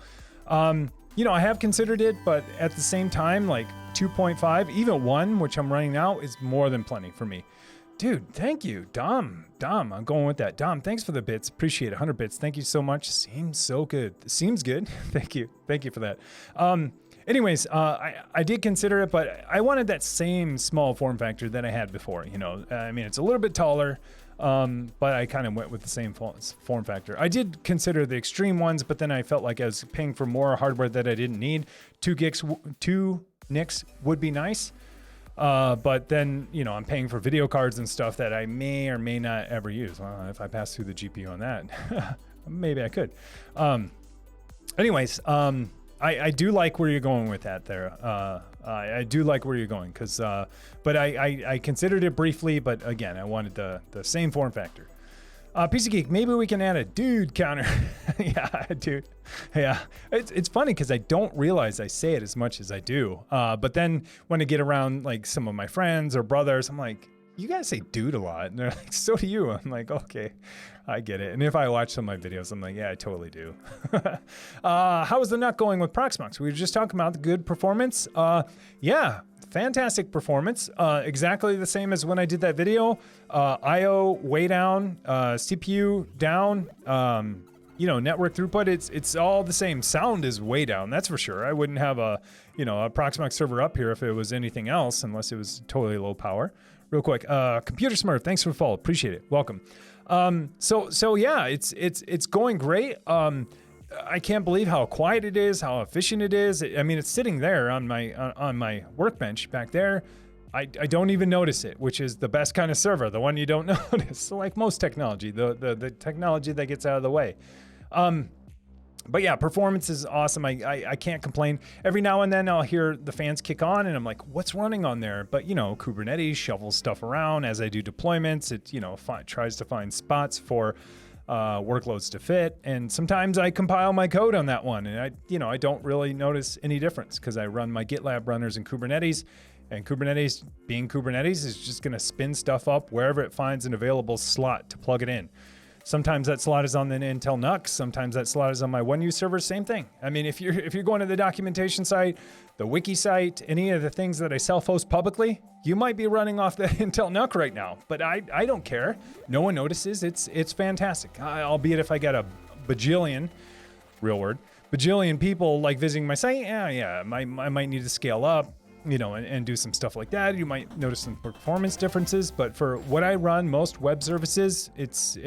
A: I have considered it, but at the same time, like 2.5, even 1, which I'm running now, is more than plenty for me. Dude, thank you. Dom, I'm going with that. Dom, thanks for the bits. Appreciate it. 100 bits. Thank you so much. Seems so good. Seems good. Thank you. Thank you for that. Anyways, I did consider it, but I wanted that same small form factor that I had before. You know, I mean, it's a little bit taller, but I kind of went with the same form factor. I did consider the extreme ones, but then I felt like I was paying for more hardware that I didn't need. 2 NICs would be nice. But then, you know, I'm paying for video cards and stuff that I may or may not ever use. Well, if I pass through the GPU on that, maybe I could. Anyways, I do like where you're going with that there. I do like where you're going because, but I considered it briefly, but again, I wanted the same form factor. PC Geek, maybe we can add a dude counter. Yeah, dude. Yeah, it's funny because I don't realize I say it as much as I do. But then when I get around like some of my friends or brothers, I'm like, you guys say dude a lot. And they're like, so do you. I'm like, okay, I get it. And if I watch some of my videos, I'm like, yeah, I totally do. How is the NUC going with Proxmox? We were just talking about the good performance. Yeah, fantastic performance. Exactly the same as when I did that video. IO way down, CPU down, you know, network throughput, it's all the same. Sound is way down, that's for sure. I wouldn't have a Proxmox server up here if it was anything else, unless it was totally low power. Real quick, Computer Smurf, thanks for the follow, appreciate it, welcome. So yeah, it's going great. I can't believe how quiet it is, how efficient it is. I mean, it's sitting there on my workbench back there. I don't even notice it, which is the best kind of server, the one you don't notice. So like most technology, the technology that gets out of the way. But yeah, performance is awesome. I can't complain. Every now and then I'll hear the fans kick on and I'm like, what's running on there? But you know, Kubernetes shovels stuff around as I do deployments. It, you know, tries to find spots for workloads to fit. And sometimes I compile my code on that one. And I don't really notice any difference because I run my GitLab runners in Kubernetes. And Kubernetes, being Kubernetes, is just going to spin stuff up wherever it finds an available slot to plug it in. Sometimes that slot is on the Intel NUC. Sometimes that slot is on my 1U server. Same thing. I mean, if you're going to the documentation site, the wiki site, any of the things that I self-host publicly, you might be running off the Intel NUC right now. But I don't care. No one notices. It's fantastic. Albeit if I got a bajillion, real word, bajillion people like visiting my site, yeah, I might need to scale up. You know, and do some stuff like that. You might notice some performance differences, but for what I run, most web services, it's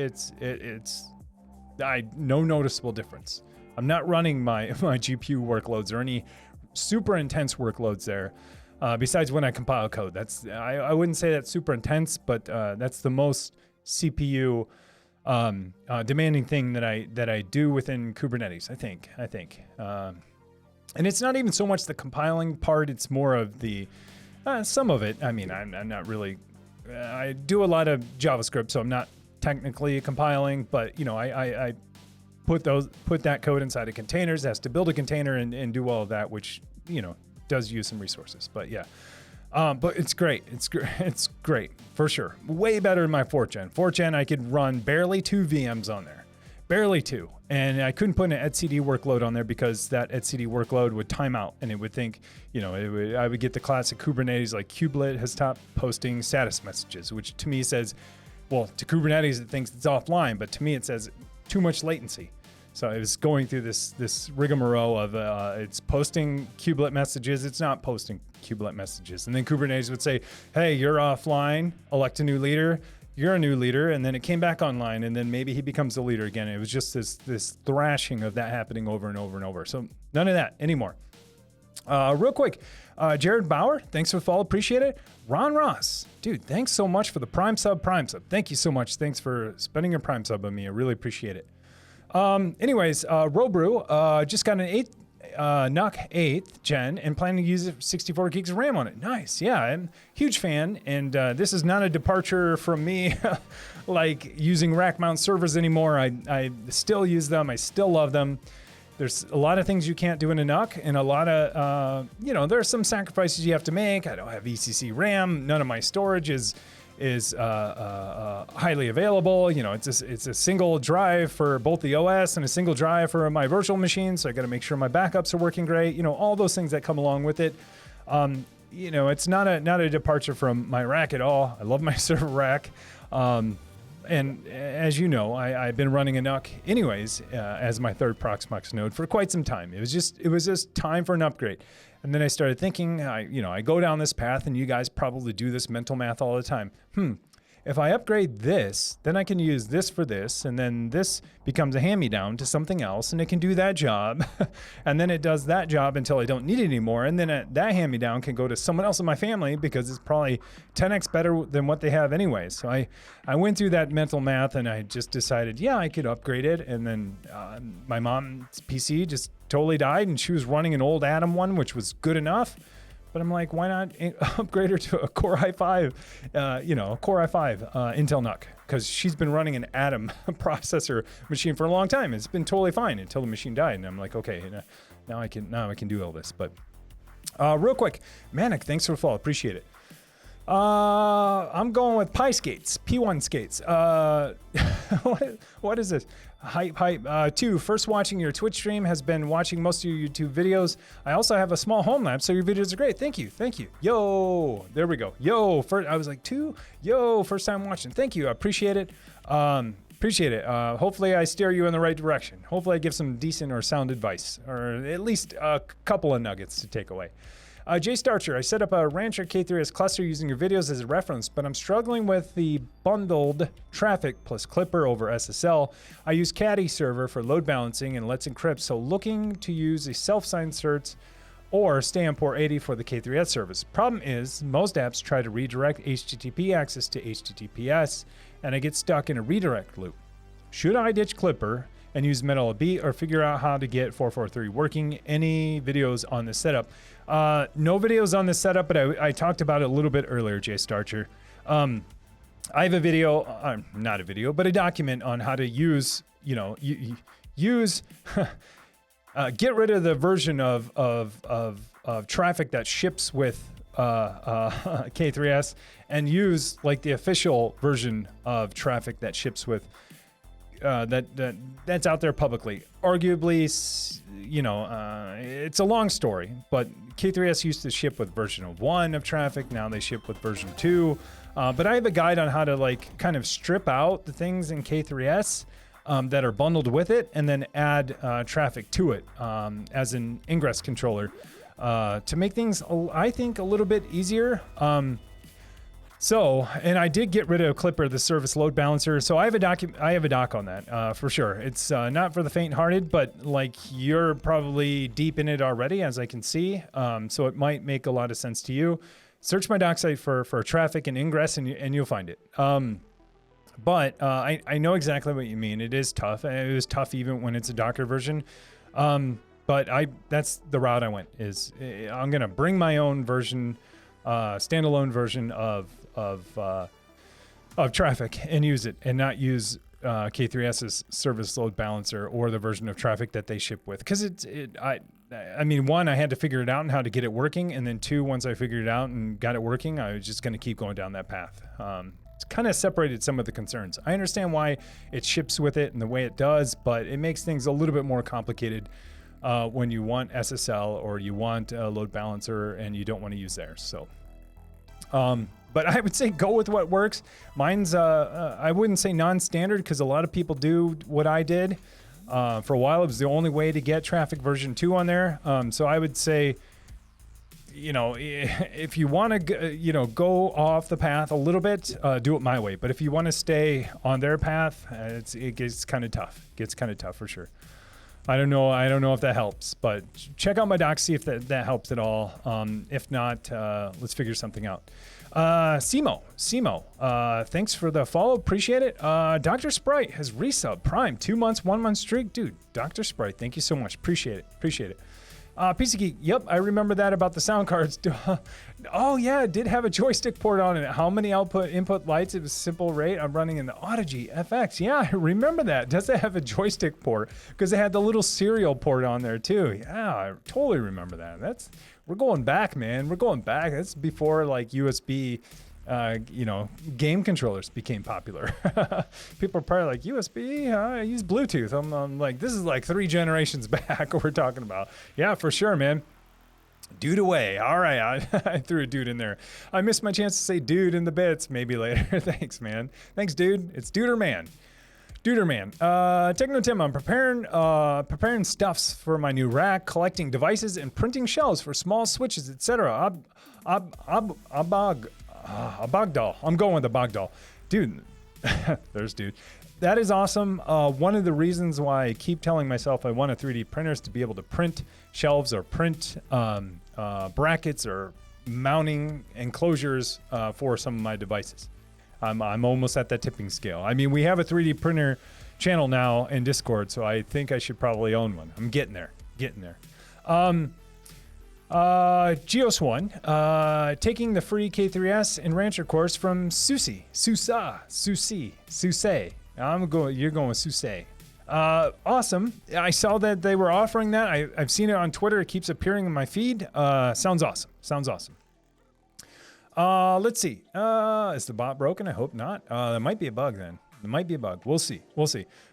A: no noticeable difference. I'm not running my GPU workloads or any super intense workloads there. Besides when I compile code, I wouldn't say that's super intense, but that's the most CPU demanding thing that I do within Kubernetes. I think. And it's not even so much the compiling part, it's more of the, some of it. I mean, I'm not really, I do a lot of JavaScript, so I'm not technically compiling, but you know, I put that code inside of containers, has to build a container and do all of that, which, you know, does use some resources, but yeah. But it's great, it's great, for sure. Way better than my 4th gen. 4th gen, I could run barely 2 VMs on there. Barely 2. And I couldn't put an etcd workload on there because that etcd workload would time out and it would think, you know, I would get the classic Kubernetes like kubelet has stopped posting status messages, which to me says, well, to Kubernetes it thinks it's offline, but to me it says too much latency. So it was going through this rigmarole of it's posting kubelet messages, it's not posting kubelet messages. And then Kubernetes would say, hey, you're offline, elect a new leader. You're a new leader, and then it came back online, and then maybe he becomes the leader again. It was just this thrashing of that happening over and over and over. So none of that anymore. Real quick, Jared Bauer, thanks for the follow, appreciate it. Ron Ross, dude, thanks so much for the Prime sub. Thank you so much. Thanks for spending your Prime sub on me. I really appreciate it. Anyways, Robrew just got an NUC 8th gen and planning to use 64 gigs of RAM on it. Nice. Yeah, I'm a huge fan. And this is not a departure from me like using rack mount servers anymore. I still use them. I still love them. There's a lot of things you can't do in a NUC and a lot of, you know, there are some sacrifices you have to make. I don't have ECC RAM. None of my storage is highly available. You know, it's a single drive for both the OS and a single drive for my virtual machine. So I got to make sure my backups are working great. You know, all those things that come along with it. you know, it's not a departure from my rack at all. I love my server rack. And as you know, I've been running a NUC anyways as my third Proxmox node for quite some time. It was just time for an upgrade. And then I started thinking, I go down this path, and you guys probably do this mental math all the time. If I upgrade this, then I can use this for this, and then this becomes a hand-me-down to something else, and it can do that job. And then it does that job until I don't need it anymore, and then that hand-me-down can go to someone else in my family because it's probably 10x better than what they have anyway. So I went through that mental math, and I just decided, yeah, I could upgrade it. And then my mom's PC just totally died, and she was running an old Atom one, which was good enough. But I'm like, why not upgrade her to a Core i5, Core i5 Intel NUC? Because she's been running an Atom processor machine for a long time. It's been totally fine until the machine died. And I'm like, okay, now I can do all this. But real quick, Manic, thanks for the follow. Appreciate it. I'm going with Pi Skates, P1 Skates. What is this? Hype. 2, first watching your Twitch stream, has been watching most of your YouTube videos. I also have a small home lab, so your videos are great. Thank you. Yo, there we go. Yo, first, I was like 2. Yo, first time watching. Thank you. I appreciate it. Hopefully I steer you in the right direction. Hopefully I give some decent or sound advice, or at least a couple of nuggets to take away. Jay Starcher, I set up a Rancher K3s cluster using your videos as a reference, but I'm struggling with the bundled traffic plus Clipper over SSL. I use Caddy server for load balancing and Let's Encrypt, so looking to use a self-signed certs or stay on port 80 for the K3s service. Problem is, most apps try to redirect HTTP access to HTTPS, and I get stuck in a redirect loop. Should I ditch Clipper and use MetalB or figure out how to get 443 working? Any videos on this setup? No videos on this setup, but I talked about it a little bit earlier, Jay Starcher. I have a video, not a video, but a document on how to use, get rid of the version of traffic that ships with K3s and use like the official version of traffic that ships with that's out there publicly. Arguably, it's a long story, but K3s used to ship with version 1 of traffic. Now they ship with version 2. But I have a guide on how to like kind of strip out the things in K3s that are bundled with it, and then add traffic to it as an ingress controller to make things, I think, a little bit easier. And I did get rid of Clipper, the service load balancer. So I have a doc on that for sure. It's not for the faint-hearted, but like you're probably deep in it already, as I can see. So it might make a lot of sense to you. Search my doc site for traffic and ingress, and you'll find it. But I know exactly what you mean. It is tough. It was tough even when it's a Docker version. But that's the route I went. Is I'm gonna bring my own version, standalone version of traffic and use it, and not use K3s's service load balancer or the version of traffic that they ship with. Because I mean, 1, I had to figure it out and how to get it working, and then 2, once I figured it out and got it working, I was just going to keep going down that path. It's kind of separated some of the concerns. I understand why it ships with it and the way it does, but it makes things a little bit more complicated when you want SSL or you want a load balancer and you don't want to use theirs. So. But I would say go with what works. Mine's, I wouldn't say non-standard, because a lot of people do what I did. For a while, it was the only way to get traffic version 2 on there. So I would say, if you want to, go off the path a little bit, do it my way. But if you want to stay on their path, it gets kind of tough. It gets kind of tough for sure. I don't know if that helps, but check out my doc, see if that helps at all. If not, let's figure something out. Simo, thanks for the follow. Appreciate it. Dr. Sprite has resub Prime 2 months, 1 month streak. Dude, Dr. Sprite, thank you so much. Appreciate it. PC Geek, yep, I remember that about the sound cards. Oh yeah, it did have a joystick port on it. How many input lights? It was simple rate. I'm running in the Audigy FX. Yeah, I remember that. Does it have a joystick port? Because it had the little serial port on there too. Yeah, I totally remember that. We're going back, man. We're going back. That's before like USB, game controllers became popular. People are probably like, USB? I use Bluetooth. I'm like, this is like 3 generations back we're talking about. Yeah, for sure, man. Dude away. All right, I threw a dude in there. I missed my chance to say dude in the bits. Maybe later. Thanks, man. Thanks, dude. It's Duder Man. Duder Man. Techno Tim, I'm preparing stuffs for my new rack, collecting devices, and printing shells for small switches, etc. Abagdal. I'm going with Abagdal. Dude, there's dude. That is awesome. One of the reasons why I keep telling myself I want a 3D printer is to be able to print shelves or print brackets or mounting enclosures for some of my devices. I'm almost at that tipping scale. I mean, we have a 3D printer channel now in Discord, so I think I should probably own one. I'm getting there. Geos1, taking the free K3s and Rancher course from Susie. You're going with Susie. Awesome. I saw that they were offering that. I've seen it on Twitter. It keeps appearing in my feed. Sounds awesome. Let's see. Is the bot broken? I hope not. There might be a bug then. We'll see.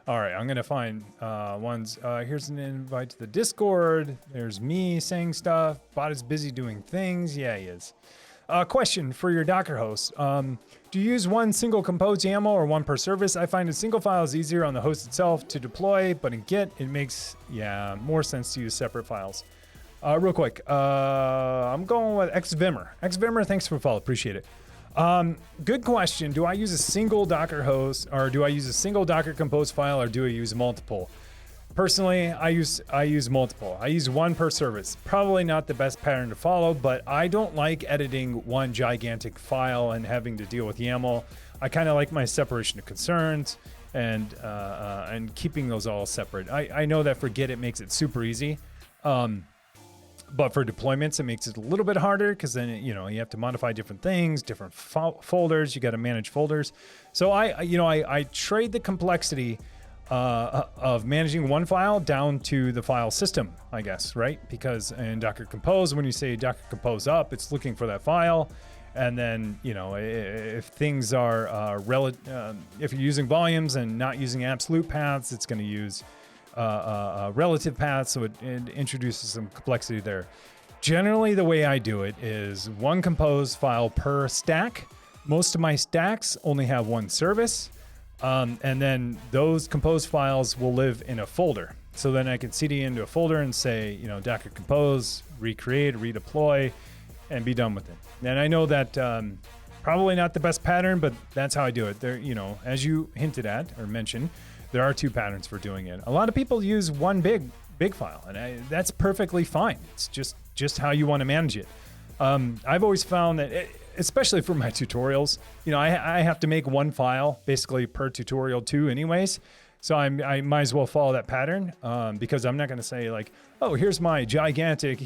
A: All right, I'm going to find ones. Here's an invite to the Discord. There's me saying stuff. Bot is busy doing things. Yeah, he is. Question for your Docker host. Do you use one single composed YAML or one per service? I find a single file is easier on the host itself to deploy, but in Git, it makes, more sense to use separate files. Real quick, I'm going with Xvimmer. Xvimmer, thanks for the follow. Appreciate it. Good question. Do I use a single Docker host, or do I use a single Docker compose file, or do I use multiple? Personally, I use multiple. I use one per service. Probably not the best pattern to follow, but I don't like editing one gigantic file and having to deal with YAML. I kind of like my separation of concerns and keeping those all separate. I know that for Git it makes it super easy. But for deployments, it makes it a little bit harder because then, you have to modify different things, different folders. You got to manage folders. So I trade the complexity of managing one file down to the file system, I guess, right? Because in Docker Compose, when you say Docker Compose up, it's looking for that file. And then, if things are if you're using volumes and not using absolute paths, it's going to use relative paths, so it introduces some complexity there. Generally, the way I do it is one compose file per stack. Most of my stacks only have one service, and then those compose files will live in a folder. So then I can cd into a folder and say, Docker compose, recreate, redeploy, and be done with it. And I know that probably not the best pattern, but that's how I do it. There, as you hinted at or mentioned, there are two patterns for doing it. A lot of people use one big file, and that's perfectly fine. It's just how you want to manage it. I've always found that, especially for my tutorials, I have to make one file basically per tutorial too anyways. So I might as well follow that pattern because I'm not going to say like, oh, here's my gigantic,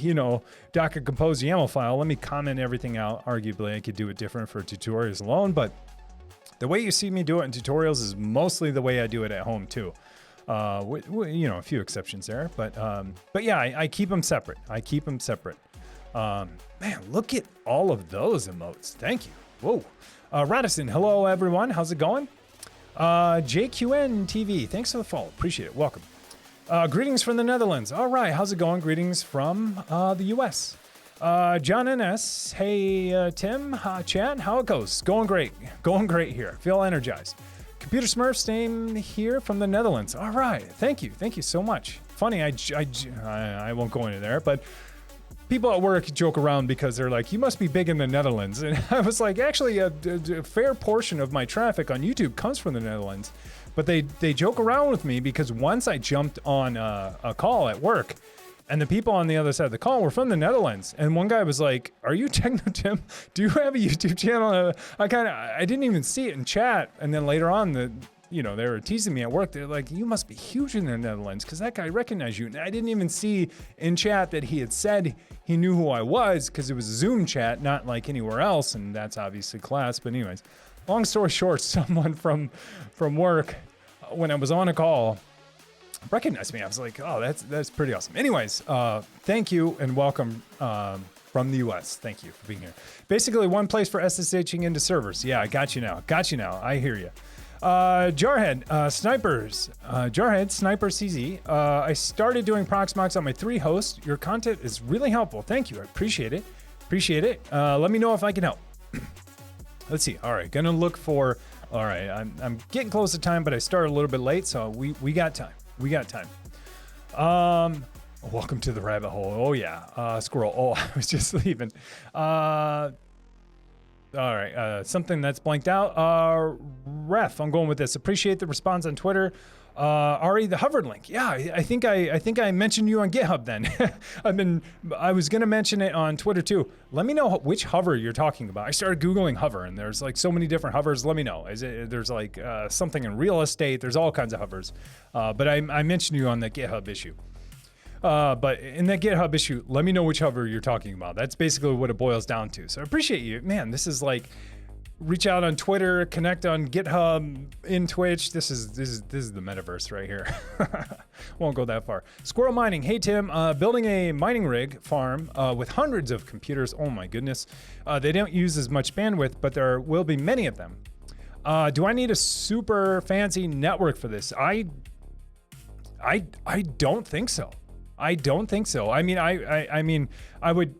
A: Docker Compose YAML file. Let me comment everything out. Arguably, I could do it different for tutorials alone, but the way you see me do it in tutorials is mostly the way I do it at home too. With, a few exceptions there, but yeah, I keep them separate. Man, look at all of those emotes. Thank you. Whoa. Radisson, hello everyone. How's it going? JQN TV, thanks for the follow. Appreciate it. Welcome. Greetings from the Netherlands. All right, how's it going? Greetings from the US. John NS, hey Tim, chat, how it goes? Going great here. Feel energized. Computer Smurf, same here from the Netherlands. All right, thank you so much. Funny, I won't go into there, but people at work joke around because they're like, you must be big in the Netherlands. And I was like, actually, a fair portion of my traffic on YouTube comes from the Netherlands. But they joke around with me because once I jumped on a call at work, and the people on the other side of the call were from the Netherlands. And one guy was like, are you Techno Tim? Do you have a YouTube channel? I didn't even see it in chat. And then later on, they were teasing me at work. They're like, you must be huge in the Netherlands because that guy recognized you. And I didn't even see in chat that he had said he knew who I was because it was a Zoom chat, not like anywhere else. And that's obviously class. But anyways, long story short, someone from work, when I was on a call, recognized me. I was like, oh, that's pretty awesome. Anyways, thank you and welcome from the US. Thank you for being here. Basically, one place for SSHing into servers. Yeah, I got you now. I hear you. Jarhead, Snipers, Jarhead, Sniper CZ. I started doing Proxmox on my 3 hosts. Your content is really helpful. Thank you. I appreciate it. Let me know if I can help. Let's see. All right, gonna look for. All right, I'm getting close to time, but I started a little bit late, so we got time. Welcome to the rabbit hole. Oh yeah, squirrel. Oh, I was just leaving. All right, something that's blanked out. Ref, I'm going with this. Appreciate the response on Twitter. Ari, the hover link. Yeah, I think I mentioned you on GitHub then. I was gonna mention it on Twitter too. Let me know which hover you're talking about. I started Googling hover and there's like so many different hovers. Let me know. There's like something in real estate. There's all kinds of hovers. But I mentioned you on the GitHub issue. But in that GitHub issue, let me know which hover you're talking about. That's basically what it boils down to. So I appreciate you. Man, this is like, reach out on Twitter, connect on GitHub, in Twitch. This is the metaverse right here. Won't go that far. Squirrel Mining. Hey, Tim, building a mining rig farm with hundreds of computers. Oh my goodness. They don't use as much bandwidth, but there will be many of them. Do I need a super fancy network for this? I don't think so. I mean, I would,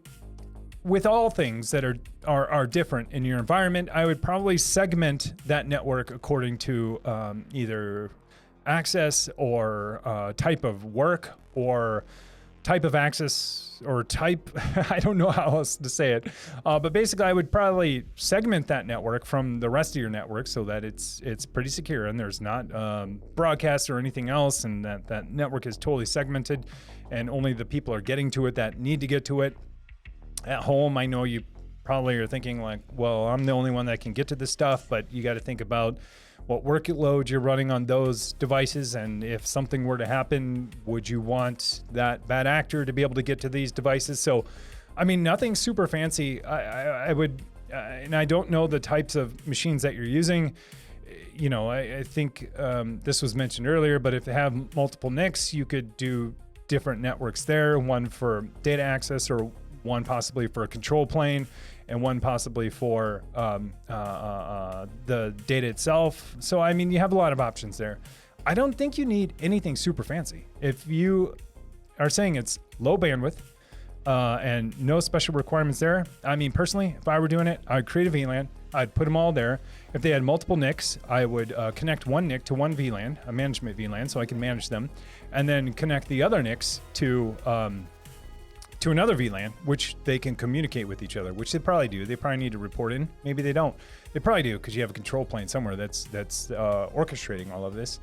A: with all things that are different in your environment, I would probably segment that network according to either access or type of work or type of access or type, I don't know how else to say it. But basically I would probably segment that network from the rest of your network so that it's pretty secure and there's not broadcast or anything else, and that network is totally segmented and only the people are getting to it that need to get to it. At home, I know you probably are thinking like, well, I'm the only one that can get to this stuff, but you got to think about what workload you're running on those devices, and if something were to happen, would you want that bad actor to be able to get to these devices? So, I mean, nothing super fancy. I would, and I don't know the types of machines that you're using. You know, I think this was mentioned earlier, but if they have multiple NICs, you could do different networks there, one for data access or one possibly for a control plane, and one possibly for the data itself. So, I mean, you have a lot of options there. I don't think you need anything super fancy. If you are saying it's low bandwidth and no special requirements there, I mean, personally, if I were doing it, I'd create a VLAN. I'd put them all there. If they had multiple NICs, I would connect one NIC to one VLAN, a management VLAN, so I can manage them, and then connect the other NICs to another VLAN, which they can communicate with each other, which they probably do. They probably need to report in. Maybe they don't. They probably do, because you have a control plane somewhere that's orchestrating all of this.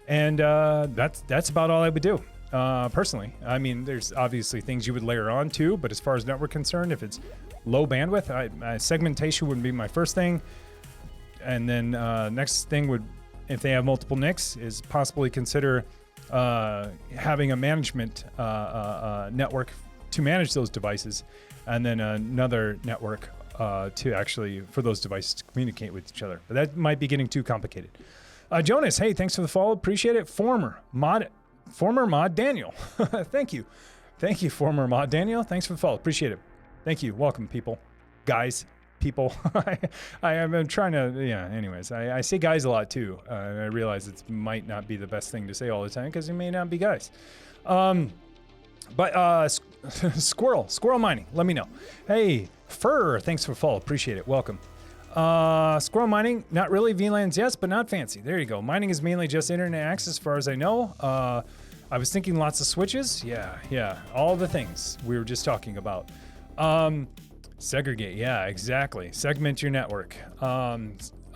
A: And that's about all I would do, personally. I mean, there's obviously things you would layer on too, but as far as network concerned, if it's low bandwidth, segmentation would be my first thing. And then next thing would, if they have multiple NICs, is possibly consider having a management network to manage those devices, and then another network to actually, for those devices to communicate with each other. But that might be getting too complicated. Jonas, hey, thanks for the follow. Appreciate it. Former mod Daniel. Thank you, former mod Daniel. Thanks for the follow. Appreciate it. Thank you. Welcome, people. Guys. People. I'm trying to, yeah, anyways, I say guys a lot too. I realize it might not be the best thing to say all the time because you may not be guys. But Squirrel Mining, let me know. Hey, Fur, thanks for the follow. Appreciate it. Welcome. Squirrel Mining, not really VLANs, yes, but not fancy. There you go. Mining is mainly just internet access as far as I know. I was thinking lots of switches. Yeah. All the things we were just talking about. Segregate, yeah, exactly. Segment your network.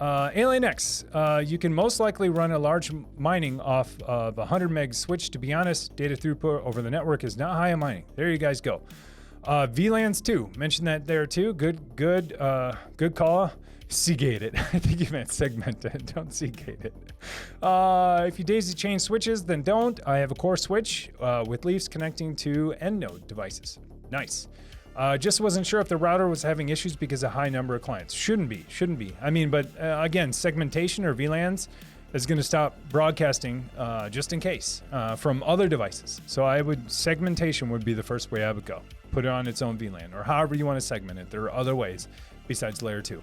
A: Alien X, you can most likely run a large mining off of a 100 meg switch. To be honest, data throughput over the network is not high on mining. There you guys go. VLANs too, mentioned that there too. Good call. Seagate it. I think you meant segment it. Don't seagate it. If you daisy chain switches, then don't. I have a core switch with leaves connecting to end node devices. Nice. Just wasn't sure if the router was having issues because of a high number of clients. Shouldn't be. I mean, but again, segmentation or VLANs is going to stop broadcasting just in case from other devices. So segmentation would be the first way I would go. Put it on its own VLAN or however you want to segment it. There are other ways besides layer 2.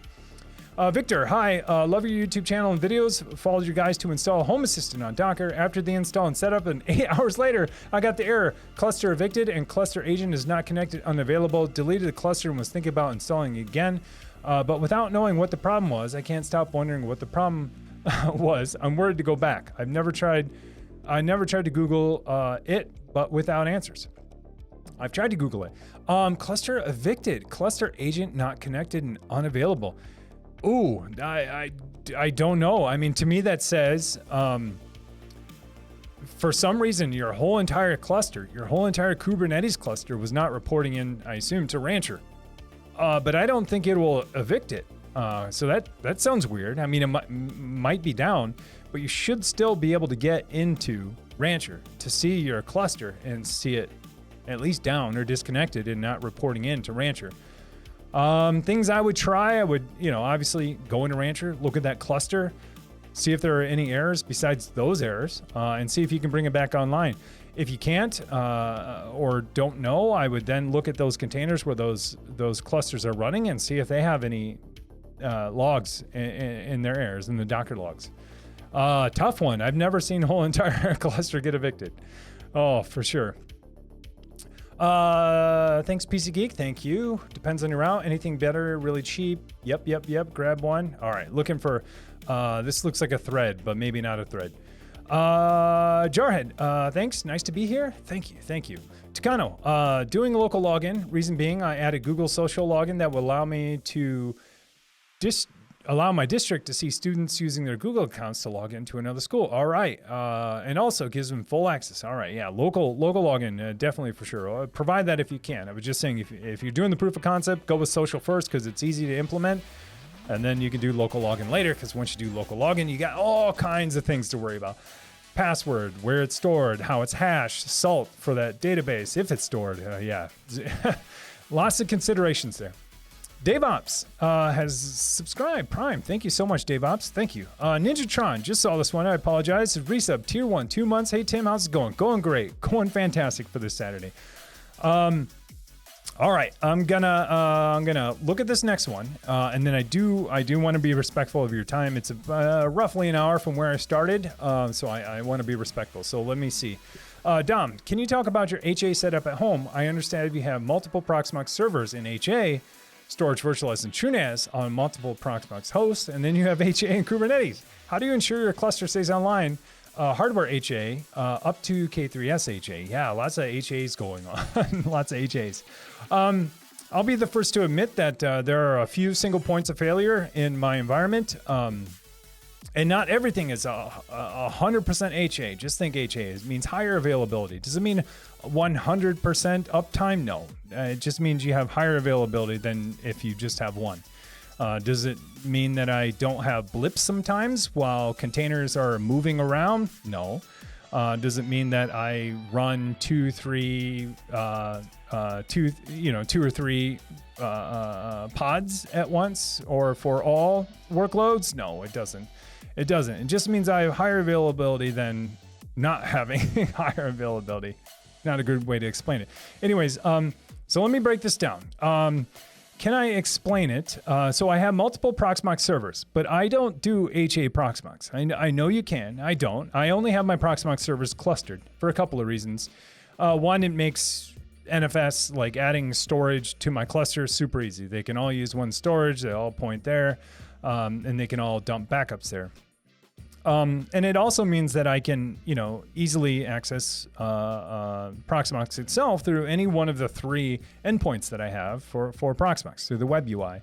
A: Victor, hi. Love your YouTube channel and videos. Followed you guys to install Home Assistant on Docker. After the install and setup, and 8 hours later, I got the error. Cluster evicted and cluster agent is not connected, unavailable. Deleted the cluster and was thinking about installing it again. But without knowing what the problem was, I can't stop wondering what the problem was. I'm worried to go back. I never tried to Google it, but without answers. I've tried to Google it. Cluster evicted, cluster agent not connected and unavailable. Ooh, I don't know. I mean, to me that says, for some reason, your whole entire cluster, your whole entire Kubernetes cluster was not reporting in, I assume, to Rancher. But I don't think it will evict it. So that sounds weird. I mean, it might be down, but you should still be able to get into Rancher to see your cluster and see it at least down or disconnected and not reporting in to Rancher. Things I would try, I would, obviously go into Rancher, look at that cluster, see if there are any errors besides those errors, and see if you can bring it back online. If you can't or don't know, I would then look at those containers where those clusters are running and see if they have any logs in their errors in the Docker logs. Tough one. I've never seen a whole entire cluster get evicted. Oh, for sure. Thanks, PC Geek. Thank you. Depends on your route. Anything better, really cheap. Yep. Grab one. All right. Looking for, this looks like a thread, but maybe not a thread. Jarhead, thanks. Nice to be here. Thank you. Takano, doing a local login. Reason being, I added Google Social login that will allow me to allow my district to see students using their Google accounts to log into another school. All right. And also gives them full access. All right. Yeah. Local login, definitely for sure. Provide that if you can. I was just saying, if you're doing the proof of concept, go with social first because it's easy to implement. And then you can do local login later because once you do local login, you got all kinds of things to worry about. Password, where it's stored, how it's hashed, salt for that database, if it's stored. Yeah. Lots of considerations there. DaveOps has subscribed. Prime. Thank you so much, DaveOps. Thank you. Ninjatron, just saw this one. I apologize. Resub, tier 1, 2 months. Hey, Tim, how's it going? Going great. Going fantastic for this Saturday. All right, I'm gonna look at this next one, and then I do want to be respectful of your time. It's roughly an hour from where I started, so I want to be respectful. So let me see. Dom, can you talk about your HA setup at home? I understand you have multiple Proxmox servers in HA, storage virtualized in TrueNAS on multiple Proxmox hosts, and then you have HA and Kubernetes. How do you ensure your cluster stays online? Hardware HA up to K3s HA. Yeah, lots of HAs going on. Lots of HAs. I'll be the first to admit that there are a few single points of failure in my environment. And not everything is 100% HA. Just think HA. It means higher availability. Does it mean 100% uptime? No. It just means you have higher availability than if you just have one. Does it mean that I don't have blips sometimes while containers are moving around? No. Does it mean that I run two or three pods at once or for all workloads? No, it doesn't. It doesn't. It just means I have higher availability than not having higher availability. Not a good way to explain it. Anyways, so let me break this down. Can I explain it? So I have multiple Proxmox servers, but I don't do HA Proxmox. I know you can. I don't. I only have my Proxmox servers clustered for a couple of reasons. One, it makes NFS, like adding storage to my cluster, super easy. They can all use one storage. They all point there, and they can all dump backups there. And it also means that I can, easily access Proxmox itself through any one of the 3 endpoints that I have for Proxmox through the web UI.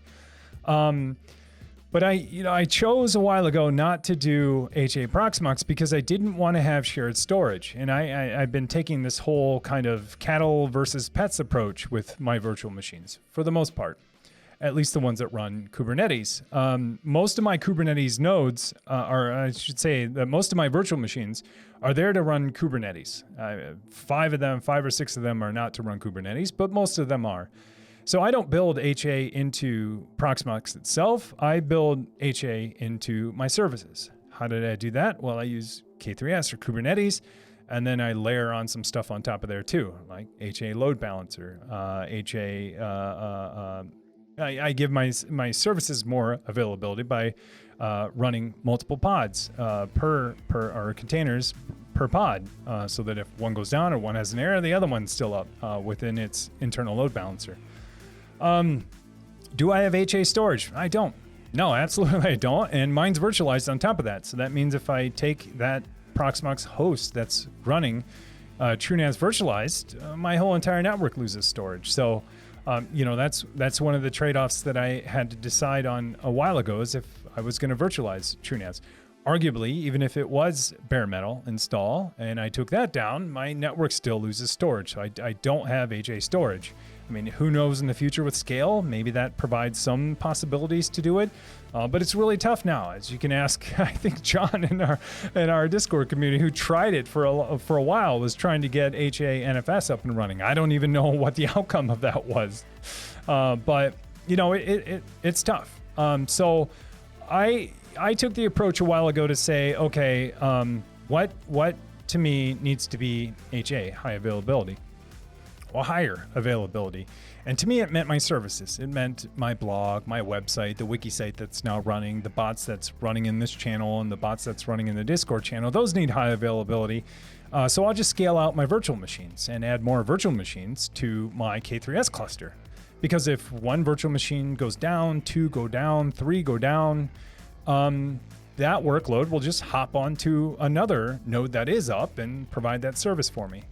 A: But I chose a while ago not to do HA Proxmox because I didn't want to have shared storage. And I've been taking this whole kind of cattle versus pets approach with my virtual machines for the most part. At least the ones that run Kubernetes. Most of my Kubernetes nodes most of my virtual machines are there to run Kubernetes. 5 or 6 of them are not to run Kubernetes, but most of them are. So I don't build HA into Proxmox itself. I build HA into my services. How did I do that? Well, I use K3s or Kubernetes, and then I layer on some stuff on top of there too, like HA load balancer, HA I give my services more availability by running multiple pods per or containers per pod, so that if one goes down or one has an error, the other one's still up within its internal load balancer. Do I have HA storage? I don't. No, absolutely I don't. And mine's virtualized on top of that. So that means if I take that Proxmox host that's running TrueNAS virtualized, my whole entire network loses storage. So, that's one of the trade-offs that I had to decide on a while ago, is if I was going to virtualize TrueNAS. Arguably, even if it was bare metal install and I took that down, my network still loses storage. So I don't have HA storage. I mean, who knows in the future with scale? Maybe that provides some possibilities to do it, but it's really tough now. As you can ask, I think John in our Discord community, who tried it for a while, was trying to get HA NFS up and running. I don't even know what the outcome of that was, but it's tough. So I took the approach a while ago to say, okay, what to me needs to be HA, high availability. Well, higher availability. And to me, it meant my services. It meant my blog, my website, the wiki site that's now running, the bots that's running in this channel, and the bots that's running in the Discord channel. Those need high availability. So I'll just scale out my virtual machines and add more virtual machines to my K3s cluster. Because if one virtual machine goes down, 2 go down, 3 go down, that workload will just hop onto another node that is up and provide that service for me.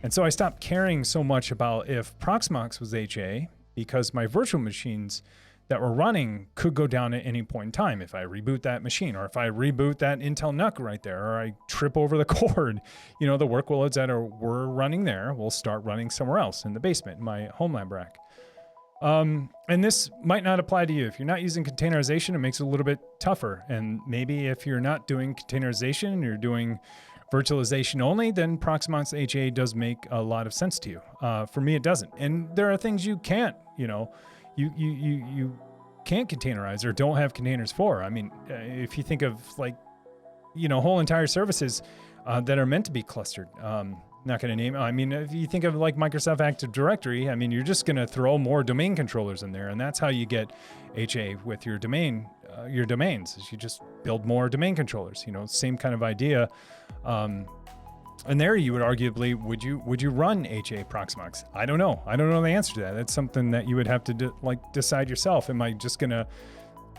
A: And so I stopped caring so much about if Proxmox was HA, because my virtual machines that were running could go down at any point in time. If I reboot that machine, or if I reboot that Intel NUC right there, or I trip over the cord, the workloads that were running there will start running somewhere else in the basement, in my home lab rack. And this might not apply to you. If you're not using containerization, it makes it a little bit tougher. And maybe if you're not doing containerization, you're doing virtualization only, then Proxmox HA does make a lot of sense to you. For me, it doesn't. And there are things you can't, you can't containerize or don't have containers for. I mean, if you think of whole entire services that are meant to be clustered, not going to name. I mean, if you think of like Microsoft Active Directory, I mean, you're just going to throw more domain controllers in there, and that's how you get HA with your domains. Is you just build more domain controllers. Same kind of idea. And there, you would arguably would you run HA Proxmox? I don't know. I don't know the answer to that. That's something that you would have to decide yourself. Am I just going to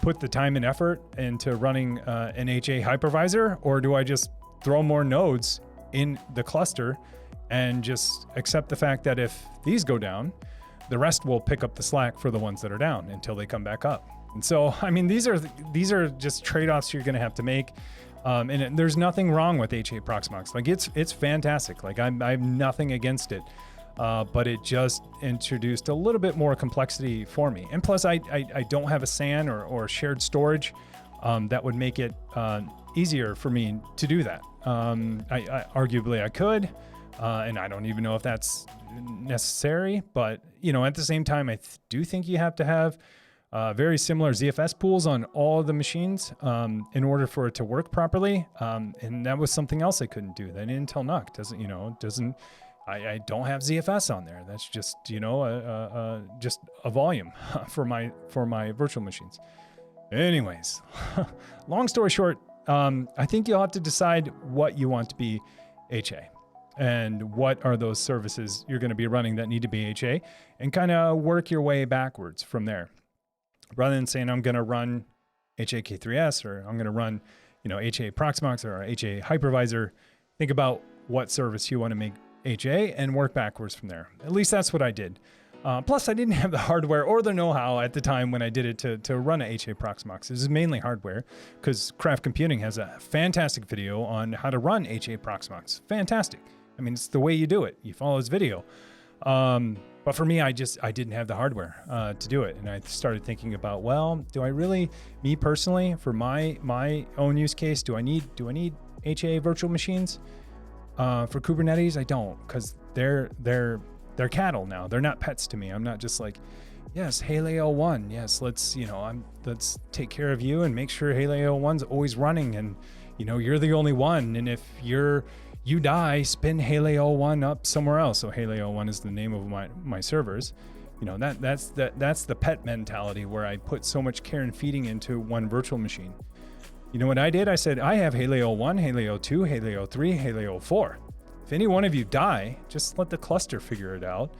A: put the time and effort into running an HA hypervisor, or do I just throw more nodes in the cluster and just accept the fact that if these go down, the rest will pick up the slack for the ones that are down until they come back up? And so, I mean, these are just trade-offs you're going to have to make. And there's nothing wrong with HA Proxmox. Like it's fantastic. Like I have nothing against it. But it just introduced a little bit more complexity for me. And plus I don't have a SAN or shared storage that would make it easier for me to do that. I arguably I could, and I don't even know if that's necessary, but at the same time, I do think you have to have very similar ZFS pools on all of the machines in order for it to work properly. And that was something else I couldn't do. That Intel NUC doesn't. I don't have ZFS on there. That's just just a volume for my virtual machines. Anyways, long story short, I think you'll have to decide what you want to be HA and what are those services you're going to be running that need to be HA, and kind of work your way backwards from there. Rather than saying I'm going to run HA K3s or I'm going to run, HA Proxmox or HA hypervisor, think about what service you want to make HA and work backwards from there. At least that's what I did. Plus, I didn't have the hardware or the know-how at the time when I did it to run a HA Proxmox. This is mainly hardware, because Craft Computing has a fantastic video on how to run HA Proxmox. Fantastic. I mean, it's the way you do it. You follow his video. But for me, I didn't have the hardware to do it. And I started thinking about, well, do I really, me personally, for my own use case, do I need HA virtual machines? For Kubernetes, I don't, because they're cattle now. They're not pets to me. I'm not just like, yes, Haleo 1. Yes, let's take care of you and make sure Haleo 1's always running, and you're the only one. And if you die, spin Haleo 1 up somewhere else. So Haleo 1 is the name of my servers. You know, that's the pet mentality where I put so much care and feeding into one virtual machine. You know what I did? I said, I have Haleo 1, Haleo 2, Haleo 3, Haleo 4. If any one of you die, just let the cluster figure it out.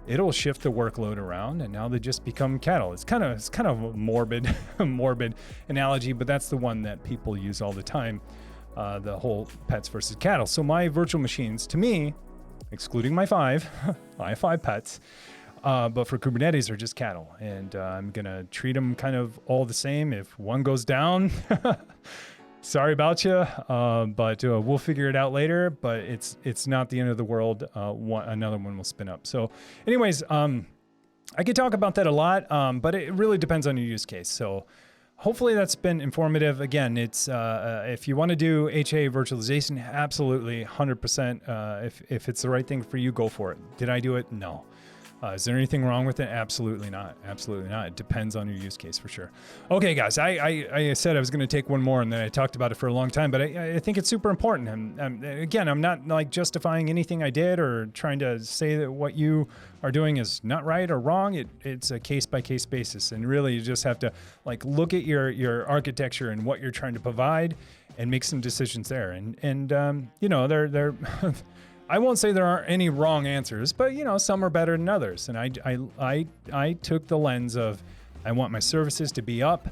A: It'll shift the workload around, and now they just become cattle. It's kind of a morbid, morbid analogy, but that's the one that people use all the time. The whole pets versus cattle. So my virtual machines, to me, excluding my 5, I have 5 pets, but for Kubernetes are just cattle, and I'm gonna treat them kind of all the same. If one goes down, sorry about you, but we'll figure it out later. But it's not the end of the world. Another one will spin up. So, anyways, I could talk about that a lot, but it really depends on your use case. So, hopefully that's been informative. Again, it's if you want to do HA virtualization, absolutely 100%. If it's the right thing for you, go for it. Did I do it? No. Is there anything wrong with it? Absolutely not. Absolutely not. It depends on your use case for sure. Okay, guys, I said I was going to take one more, and then I talked about it for a long time, but I think it's super important. And again, I'm not like justifying anything I did or trying to say that what you are doing is not right or wrong. It's a case by case basis, and really you just have to like look at your architecture and what you're trying to provide, and make some decisions there. And you know, they're I won't say there aren't any wrong answers, but you know, some are better than others. And I took the lens of, I want my services to be up,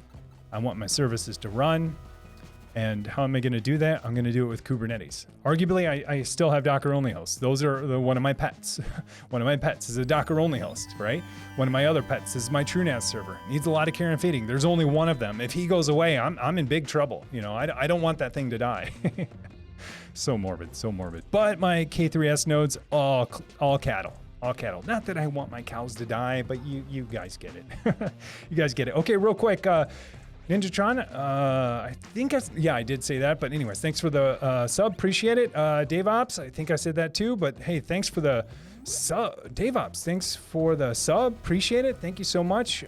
A: I want my services to run, and how am I going to do that? I'm going to do it with Kubernetes. Arguably, I still have Docker only hosts. Those are one of my pets. One of my pets is a Docker only host, right? One of my other pets is my TrueNAS server. Needs a lot of care and feeding. There's only one of them. If he goes away, I'm in big trouble. You know, I don't want that thing to die. So morbid, so morbid. But my K3s nodes, all cattle, all cattle. Not that I want my cows to die, but you guys get it. You guys get it. Okay, real quick, Ninjatron, I think I did say that, but anyways, thanks for the sub, appreciate it. Dave Ops, I think I said that too, but hey, thanks for the sub. Dave Ops, thanks for the sub, appreciate it. Thank you so much.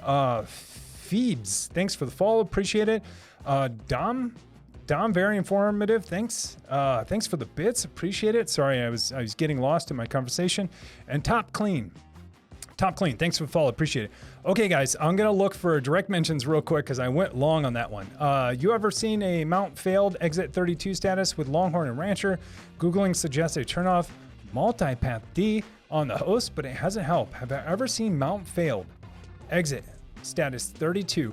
A: Phoebes, thanks for the follow, appreciate it. Dom, very informative. Thanks. Thanks for the bits. Appreciate it. Sorry, I was getting lost in my conversation. And Top Clean. Thanks for the follow. Appreciate it. Okay, guys, I'm gonna look for direct mentions real quick because I went long on that one. You ever seen a mount failed exit 32 status with Longhorn and Rancher? Googling suggests a turn off multipath D on the host, but it hasn't helped. Have I ever seen mount failed exit status 32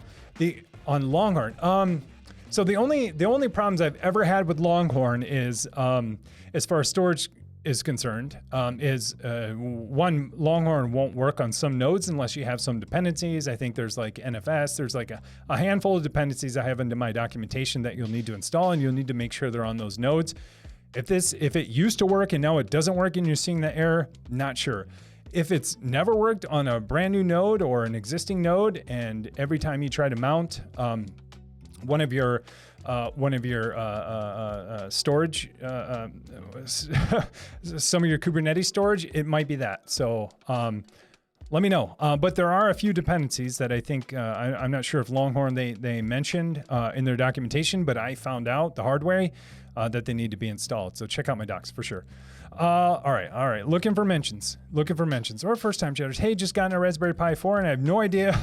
A: on Longhorn? So the only problems I've ever had with Longhorn is, as far as storage is concerned, one, Longhorn won't work on some nodes unless you have some dependencies. I think there's like NFS, there's like a handful of dependencies I have into my documentation that you'll need to install, and you'll need to make sure they're on those nodes. If it used to work and now it doesn't work and you're seeing that error, not sure. If it's never worked on a brand new node or an existing node, and every time you try to mount, one of your storage, some of your Kubernetes storage, it might be that. So let me know. But there are a few dependencies that I think, I'm not sure if Longhorn they mentioned in their documentation, but I found out the hard way that they need to be installed. So check out my docs for sure. All right. Looking for mentions. Or first-time chatters. Hey, just gotten a Raspberry Pi 4 and I have no idea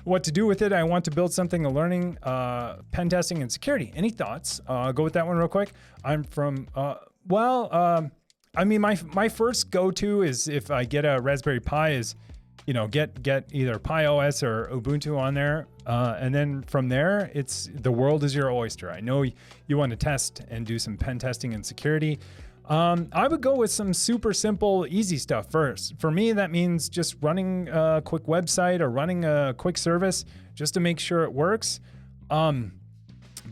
A: what to do with it. I want to build something learning pen testing and security. Any thoughts? Go with that one real quick. I'm from, I mean, my first go-to is if I get a Raspberry Pi is, you know, get either Pi OS or Ubuntu on there. And then from there, it's the world is your oyster. I know you want to test and do some pen testing and security. I would go with some super simple, easy stuff first. For me, that means just running a quick website or running a quick service just to make sure it works. But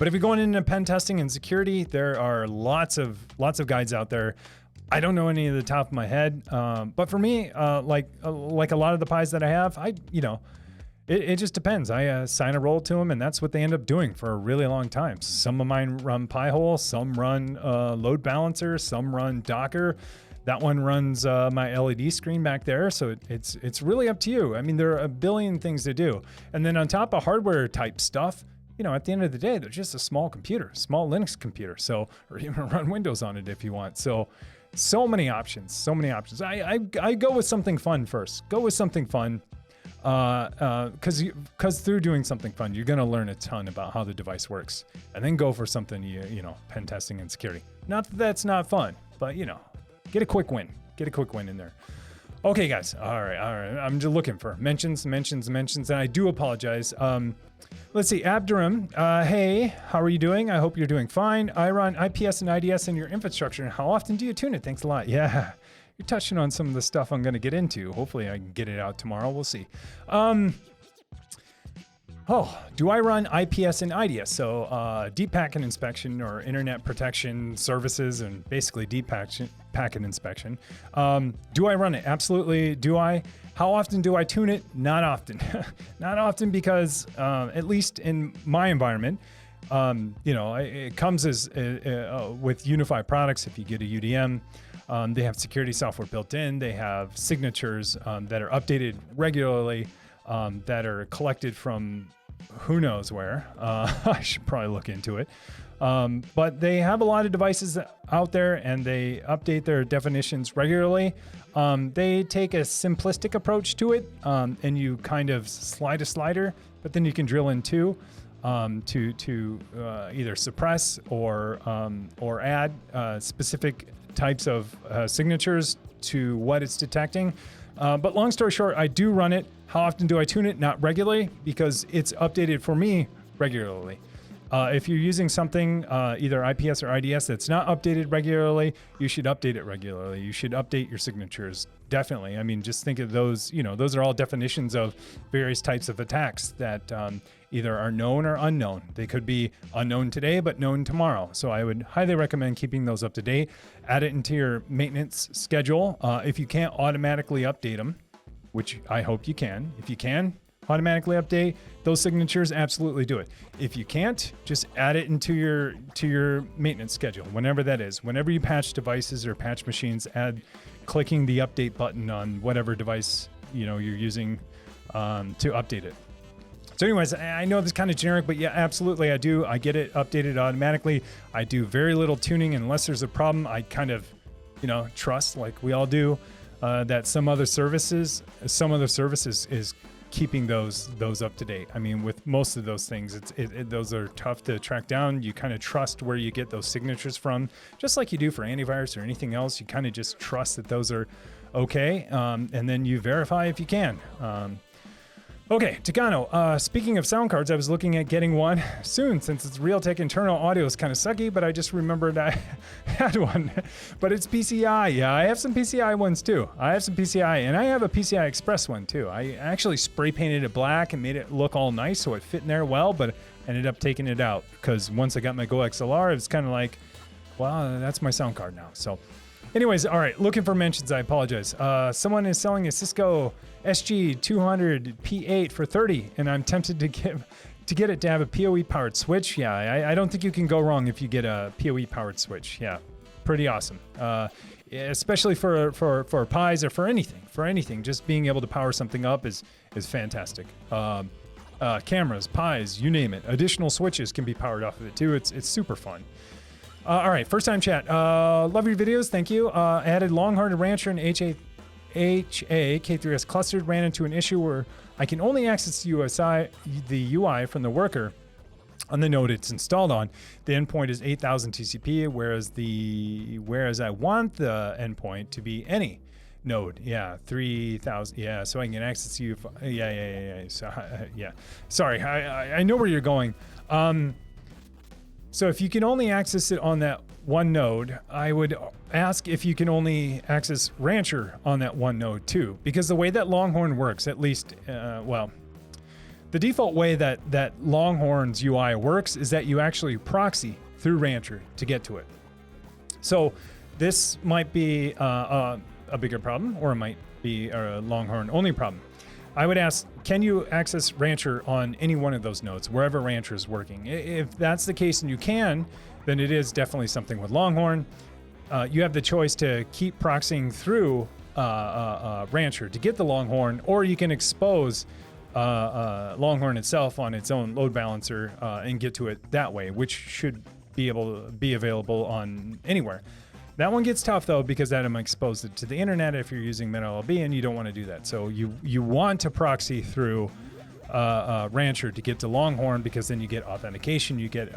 A: if you're going into pen testing and security, there are lots of guides out there. I don't know any of the top of my head, but for me, like a lot of the Pis that I have, it just depends. I assign a role to them, and that's what they end up doing for a really long time. Some of mine run Pi-hole, some run load balancer, some run Docker. That one runs my LED screen back there, so it's really up to you. I mean, there are a billion things to do. And then on top of hardware type stuff, you know, at the end of the day, they're just a small computer, small Linux computer. So, or even run Windows on it if you want. So So many options. So many options. I go with something fun first. Go with something fun. Because through doing something fun, you're gonna learn a ton about how the device works, and then go for something you know, pen testing and security. Not that that's not fun, but you know, get a quick win. Get a quick win in there. Okay, guys. All right. I'm just looking for mentions, and I do apologize. Let's see, Abdurum. Hey, how are you doing? I hope you're doing fine. I run IPS and IDS in your infrastructure. And how often do you tune it? Thanks a lot. Yeah. You're touching on some of the stuff I'm going to get into. Hopefully I can get it out tomorrow. We'll see. Do I run IPS and IDS? So deep packet inspection or internet protection services, and basically deep packet inspection. Do I run it? Absolutely. Do I? How often do I tune it? Not often. Not often, because at least in my environment, you know, it comes as with unified products. If you get a UDM, they have security software built in. They have signatures that are updated regularly, that are collected from who knows where. I should probably look into it. But they have a lot of devices out there, and they update their definitions regularly. They take a simplistic approach to it, and you kind of slide a slider, but then you can drill in too, to either suppress or add specific types of signatures to what it's detecting. But long story short, I do run it. How often do I tune it? Not regularly, because it's updated for me regularly. If you're using something, either IPS or IDS, that's not updated regularly, you should update it regularly. You should update your signatures. Definitely. I mean, just think of those, you know, those are all definitions of various types of attacks that either are known or unknown. They could be unknown today, but known tomorrow. So I would highly recommend keeping those up to date. Add it into your maintenance schedule. If you can't automatically update them, which I hope you can. If you can automatically update those signatures, absolutely do it. If you can't, just add it into your maintenance schedule, whenever that is. Whenever you patch devices or patch machines, add clicking the update button on whatever device, you know, you're using to update it. So anyways, I know this is kind of generic, but yeah, absolutely I do. I get it updated automatically. I do very little tuning unless there's a problem. I kind of, you know, trust, like we all do, that some other services is keeping those up to date. I mean, with most of those things, those are tough to track down. You kind of trust where you get those signatures from, just like you do for antivirus or anything else. You kind of just trust that those are okay, and then you verify if you can. Okay, Takano, speaking of sound cards, I was looking at getting one soon since it's Realtek internal audio is kind of sucky, but I just remembered I had one. But it's PCI. Yeah, I have some PCI ones too. I have some PCI, and I have a PCI Express one too. I actually spray painted it black and made it look all nice so it fit in there well, but ended up taking it out because once I got my Go XLR, it's kind of like, well, that's my sound card now. So anyways, all right, looking for mentions, I apologize. Someone is selling a Cisco SG200 P8 for $30, and I'm tempted to get it to have a PoE powered switch. Yeah, I don't think you can go wrong if you get a PoE powered switch. Yeah, pretty awesome. Especially for Pis or for anything. Just being able to power something up is fantastic. Cameras, Pis, you name it. Additional switches can be powered off of it too. It's super fun. All right, first time chat. Love your videos, thank you. Added Longhorn Rancher and HA K3s clustered. Ran into an issue where I can only access the UI from the worker on the node it's installed on. The endpoint is 8,000 TCP, whereas I want the endpoint to be any node. Yeah, 3,000. Yeah, so I can access you. Yeah. So yeah, sorry, I know where you're going. So if you can only access it on that one node, I would ask if you can only access Rancher on that one node too, because the way that Longhorn works, at least, the default way that Longhorn's UI works is that you actually proxy through Rancher to get to it. So this might be a bigger problem, or it might be a Longhorn only problem. I would ask, can you access Rancher on any one of those nodes, wherever Rancher is working? If that's the case and you can, then it is definitely something with Longhorn. You have the choice to keep proxying through Rancher to get the Longhorn, or you can expose Longhorn itself on its own load balancer and get to it that way, which should be able to be available on anywhere. That one gets tough though, because that I'm exposed it to the internet if you're using MetaLB, and you don't want to do that. So you want to proxy through Rancher to get to Longhorn, because then you get authentication, you get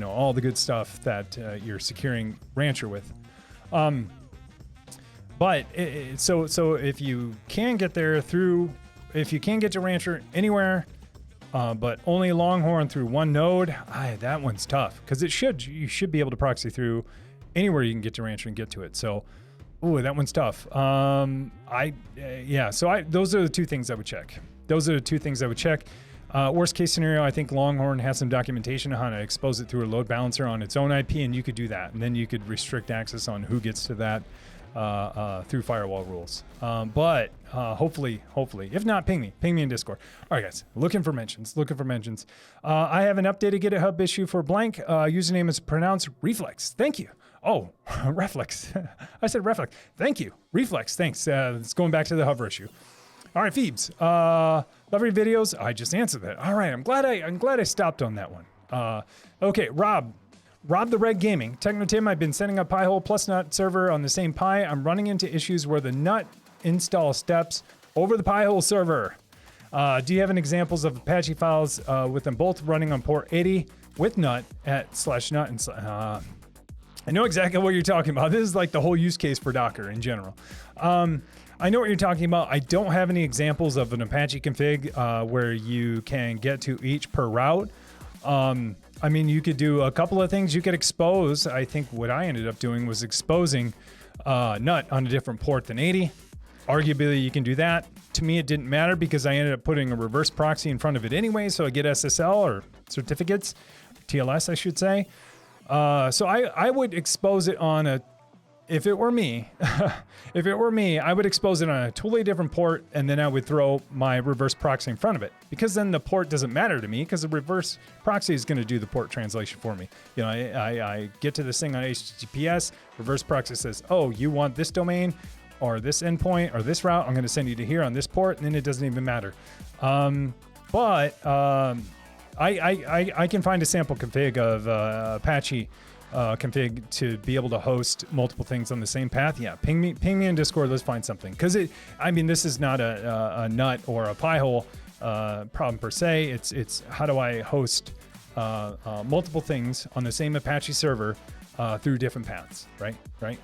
A: all the good stuff that you're securing Rancher with. But so if you can get there through, if you can get to Rancher anywhere, but only Longhorn through one node, that one's tough, because you should be able to proxy through anywhere you can get to Rancher and get to it. So, that one's tough. So those are the two things I would check. Worst case scenario, I think Longhorn has some documentation on how to expose it through a load balancer on its own IP, and you could do that. And then you could restrict access on who gets to that through firewall rules. But hopefully, if not, ping me in Discord. All right, guys, looking for mentions. I have an updated GitHub issue for blank. Username is pronounced Reflex. Thank you. Oh, Reflex. I said Reflex. Thank you. Reflex, thanks. It's going back to the hover issue. All right, Phoebes. Love your videos. I just answered that. All right, I'm glad I stopped on that one. Okay, Rob the Red Gaming. Techno Tim, I've been setting up Pi-hole plus NUT server on the same Pi. I'm running into issues where the NUT install steps over the Pi-hole server. Do you have any examples of Apache files with them both running on port 80 with NUT at /NUT and I know exactly what you're talking about. This is like the whole use case for Docker in general. I know what you're talking about. I don't have any examples of an Apache config where you can get to each per route. I mean, you could do a couple of things. You could expose. I think what I ended up doing was exposing NUT on a different port than 80. Arguably, you can do that. To me, it didn't matter because I ended up putting a reverse proxy in front of it anyway, so I get SSL or certificates, TLS, I should say. So I would expose it on a, if it were me, I would expose it on a totally different port, and then I would throw my reverse proxy in front of it, because then the port doesn't matter to me, because the reverse proxy is going to do the port translation for me. You know, I get to this thing on HTTPS, reverse proxy says, oh, you want this domain or this endpoint or this route, I'm going to send you to here on this port, and then it doesn't even matter. I can find a sample config of Apache config to be able to host multiple things on the same path. Yeah, ping me in Discord. Let's find something, because this is not a NUT or a Pi-hole problem per se. It's how do I host multiple things on the same Apache server through different paths, right?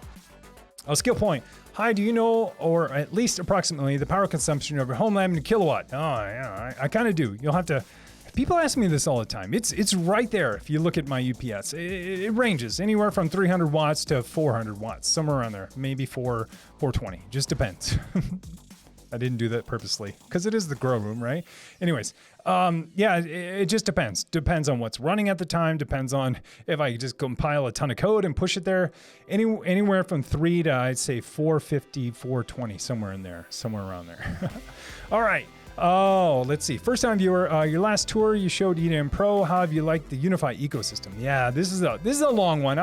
A: Oh, skill point. Hi, do you know, or at least approximately, the power consumption of your home lab in a kilowatt? Oh, yeah, I kind of do. You'll have to. People ask me this all the time. It's right there if you look at my UPS. It ranges anywhere from 300 watts to 400 watts, somewhere around there. Maybe 420. Just depends. I didn't do that purposely because it is the grow room, right? Anyways, yeah, it just depends. Depends on what's running at the time. Depends on if I just compile a ton of code and push it there. Anywhere from 3 to, I'd say, 450, 420, somewhere around there. All right. Oh, let's see. First time viewer, your last tour you showed EDM Pro. How have you liked the Unify ecosystem? Yeah, this is a long one.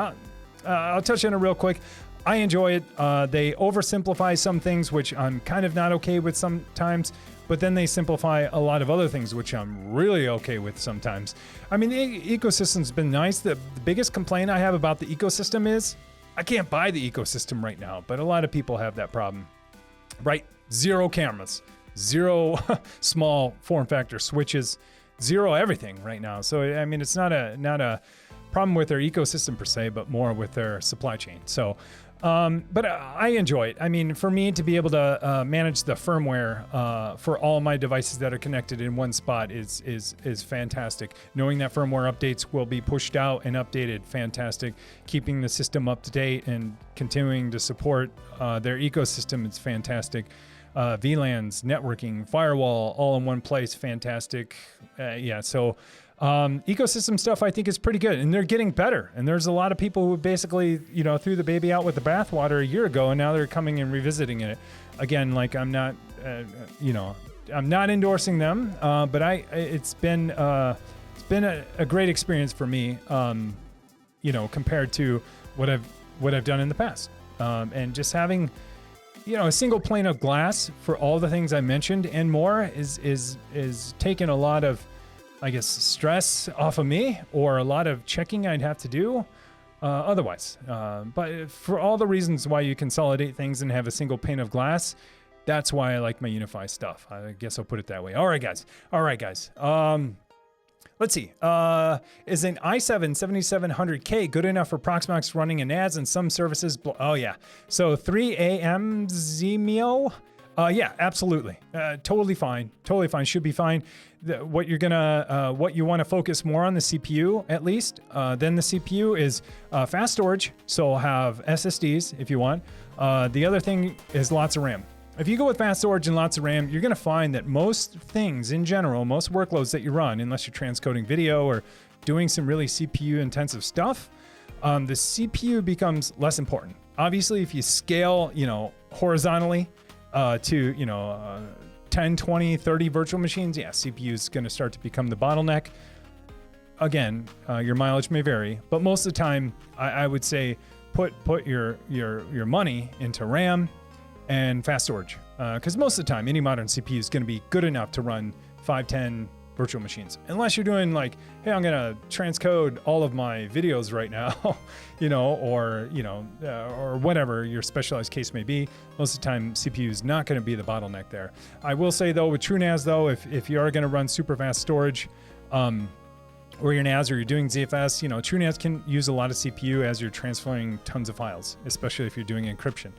A: I'll touch on it real quick. I enjoy it. They oversimplify some things, which I'm kind of not okay with sometimes, but then they simplify a lot of other things, which I'm really okay with sometimes. I mean, the ecosystem's been nice. The biggest complaint I have about the ecosystem is I can't buy the ecosystem right now, but a lot of people have that problem, right? 0 cameras. 0 small form factor switches, 0 everything right now. So I mean, it's not a problem with their ecosystem per se, but more with their supply chain. So, but I enjoy it. I mean, for me to be able to manage the firmware for all my devices that are connected in one spot is fantastic. Knowing that firmware updates will be pushed out and updated, fantastic. Keeping the system up to date and continuing to support their ecosystem is fantastic. VLANs, networking, firewall, all in one place, fantastic. So ecosystem stuff I think is pretty good, and they're getting better. And there's a lot of people who basically, threw the baby out with the bathwater a year ago, and now they're coming and revisiting it. Again, like I'm not, I'm not endorsing them, but it's been a great experience for me, compared to what I've done in the past, and just having. A single pane of glass for all the things I mentioned and more is taking a lot of, I guess, stress off of me, or a lot of checking I'd have to do. otherwise. But for all the reasons why you consolidate things and have a single pane of glass, that's why I like my Unify stuff. I guess I'll put it that way. All right, guys. Let's see. Is an i7 7700K good enough for Proxmox running in ads and some services? Oh, yeah. So 3AM Zemio? Yeah, absolutely. Totally fine. Totally fine. Should be fine. What you want to focus more on the CPU, at least, than the CPU is fast storage. So I'll have SSDs if you want. The other thing is lots of RAM. If you go with fast storage and lots of RAM, you're going to find that most things in general, most workloads that you run, unless you're transcoding video or doing some really CPU intensive stuff, the CPU becomes less important. Obviously, if you scale, horizontally to, 10, 20, 30 virtual machines, yeah, CPU is going to start to become the bottleneck. Again, your mileage may vary, but most of the time, I would say put your money into RAM and fast storage, because most of the time, any modern CPU is going to be good enough to run 5, 10 virtual machines. Unless you're doing like, hey, I'm going to transcode all of my videos right now, or whatever your specialized case may be. Most of the time, CPU is not going to be the bottleneck there. I will say though, with TrueNAS though, if you are going to run super fast storage, or your NAS or you're doing ZFS, TrueNAS can use a lot of CPU as you're transferring tons of files, especially if you're doing encryption.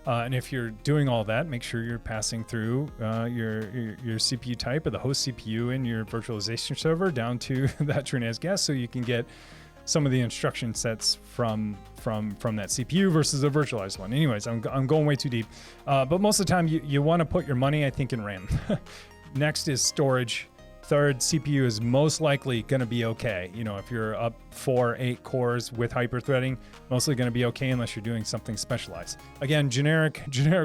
A: And if you're doing all that, make sure you're passing through your CPU type or the host CPU in your virtualization server down to that TrueNAS guest, so you can get some of the instruction sets from that CPU versus a virtualized one. Anyways, I'm going way too deep. But most of the time, you want to put your money, I think, in RAM. Next is storage. Third, CPU is most likely going to be okay. If you're up 4, 8 cores with hyper-threading, mostly going to be okay unless you're doing something specialized. Again, generic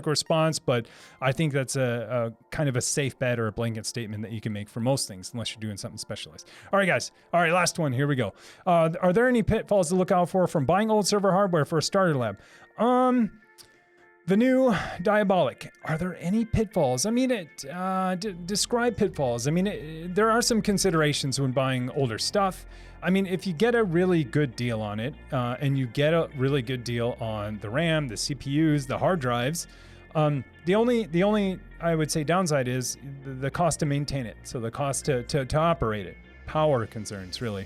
A: response, but I think that's a kind of a safe bet or a blanket statement that you can make for most things, unless you're doing something specialized. All right, guys. All right, last one. Here we go. Are there any pitfalls to look out for from buying old server hardware for a starter lab? The new Diabolic. Are there any pitfalls? I mean, describe pitfalls. I mean, there are some considerations when buying older stuff. I mean, if you get a really good deal on it, and you get a really good deal on the RAM, the CPUs, the hard drives, the only I would say downside is the cost to maintain it. So the cost to operate it. Power concerns, really.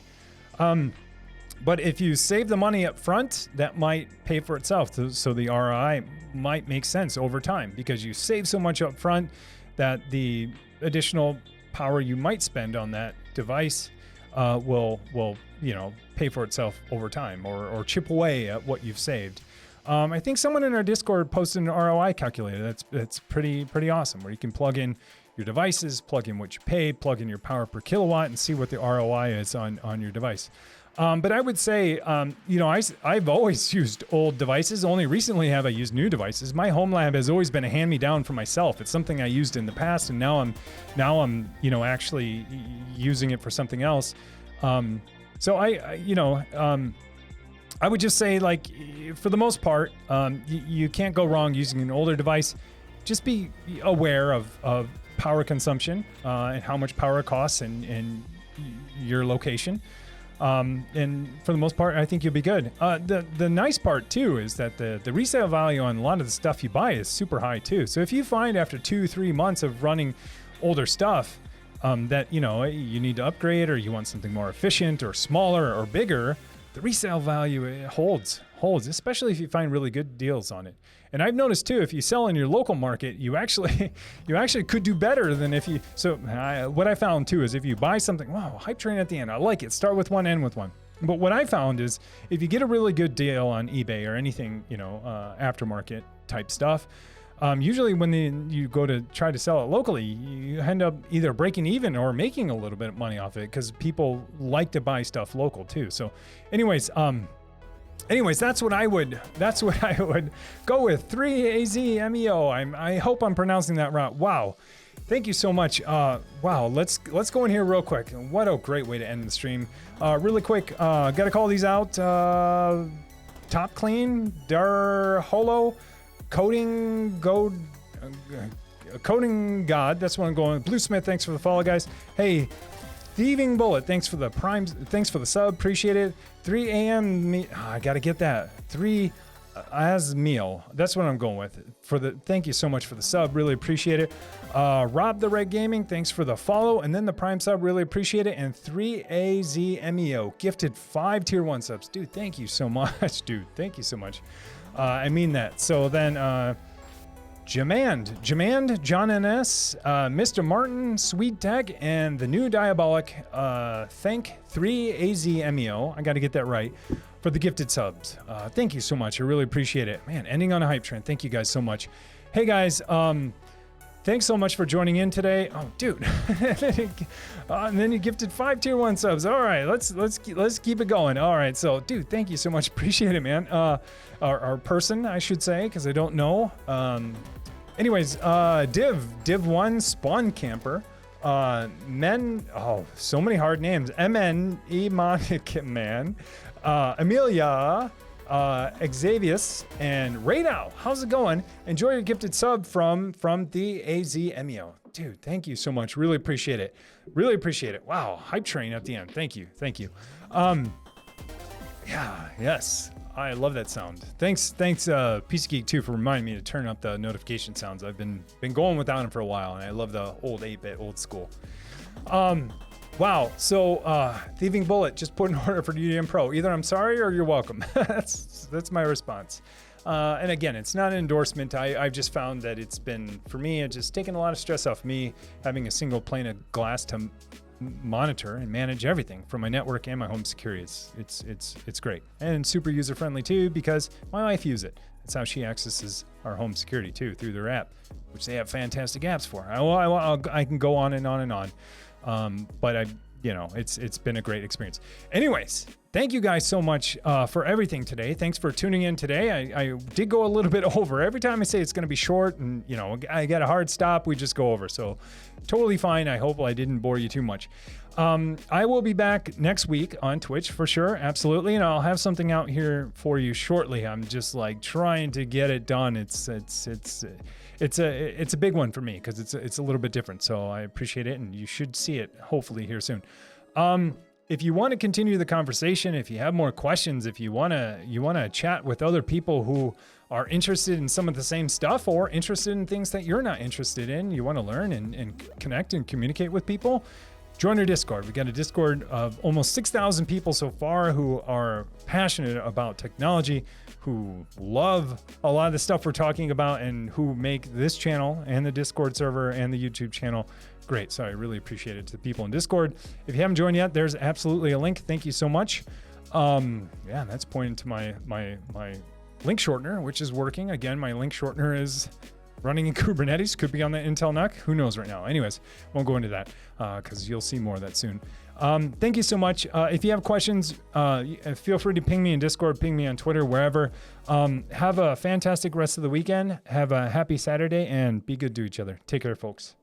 A: But if you save the money up front, that might pay for itself. So the ROI might make sense over time because you save so much up front that the additional power you might spend on that device will pay for itself over time or chip away at what you've saved. I think someone in our Discord posted an ROI calculator. That's pretty awesome, where you can plug in your devices, plug in what you paid, plug in your power per kilowatt, and see what the ROI is on your device. But I would say, I've always used old devices. Only recently have I used new devices. My home lab has always been a hand-me-down for myself. It's something I used in the past, and now I'm actually using it for something else. So I would just say, like, for the most part, you can't go wrong using an older device. Just be aware of power consumption and how much power it costs in your location. And for the most part, I think you'll be good. The nice part too is that the resale value on a lot of the stuff you buy is super high too. So if you find after 2-3 months of running older stuff that you need to upgrade, or you want something more efficient or smaller or bigger, the resale value holds, especially if you find really good deals on it. And I've noticed too, if you sell in your local market, you actually could do better than if you. So what I found too is if you buy something, wow, hype train at the end, I like it. Start with one, end with one. But what I found is if you get a really good deal on eBay or anything, aftermarket type stuff, usually when you go to try to sell it locally, you end up either breaking even or making a little bit of money off it because people like to buy stuff local too. So, anyways, that's what I would go with. 3AZMEO. I hope I'm pronouncing that right. Wow. Thank you so much. Wow. Let's go in here real quick. What a great way to end the stream. Really quick. Got to call these out. Top Clean, Dar Holo, Coding God. That's what I'm going with. Bluesmith. Thanks for the follow, guys. Hey, Thieving Bullet, thanks for the primes. Thanks for the sub. Appreciate it. 3 a.m. I got to get that. 3 as meal. That's what I'm going with. Thank you so much for the sub. Really appreciate it. Rob the Red Gaming, thanks for the follow. And then the prime sub. Really appreciate it. And 3AZMEO gifted 5 tier 1 subs. Dude, thank you so much. Dude, thank you so much. I mean that. So then, Jamand, John NS, Mr. Martin, Sweet Tech, and the new Diabolic, thank 3AZMEO, I got to get that right, for the gifted subs. Thank you so much. I really appreciate it. Man, ending on a hype trend. Thank you guys so much. Hey guys, thanks so much for joining in today. Oh, dude. And then you gifted 5 tier 1 subs. All right, let's keep it going. All right, so dude, thank you so much. Appreciate it, man. Our person, I should say, because I don't know. Anyways, Div1 Spawn Camper, so many hard names. MN Emotic Man, Amelia, Xavius, and Radau. How's it going? Enjoy your gifted sub from the AZMEO. Dude, thank you so much. Really appreciate it. Really appreciate it. Wow, hype train at the end. Thank you. Thank you. Yeah, yes. I love that sound. Thanks, PC Geek too, for reminding me to turn up the notification sounds. I've been going without them for a while, and I love the old 8-bit, old school. Wow. So, Thieving Bullet just put an order for UDM Pro. Either I'm sorry or you're welcome. That's my response. And again, it's not an endorsement. I've just found that it's been, for me, it's just taken a lot of stress off me having a single pane of glass to monitor and manage everything from my network and my home security. It's great and super user friendly too, because my wife uses it. That's how she accesses our home security too, through their app, which they have fantastic apps for. I can go on and on and on. But it's been a great experience. Anyways, thank you guys so much for everything today. Thanks for tuning in today. I did go a little bit over. Every time I say it's going to be short and, I got a hard stop, we just go over. So totally fine. I hope I didn't bore you too much. I will be back next week on Twitch for sure. Absolutely. And I'll have something out here for you shortly. I'm just trying to get it done. It's a big one for me because it's a little bit different. So I appreciate it. And you should see it hopefully here soon. If you want to continue the conversation, if you have more questions, if you want to chat with other people who are interested in some of the same stuff or interested in things that you're not interested in, you want to learn and connect and communicate with people, join our Discord. We got a Discord of almost 6,000 people so far who are passionate about technology, who love a lot of the stuff we're talking about, and who make this channel and the Discord server and the YouTube channel great. So I really appreciate it to the people in Discord. If you haven't joined yet, there's absolutely a link. Thank you so much. Yeah, that's pointing to my link shortener, which is working. Again, my link shortener is running in Kubernetes. Could be on the Intel NUC. Who knows right now? Anyways, won't go into that because you'll see more of that soon. Thank you so much. If you have questions, feel free to ping me in Discord, ping me on Twitter, wherever. Have a fantastic rest of the weekend. Have a happy Saturday and be good to each other. Take care, folks.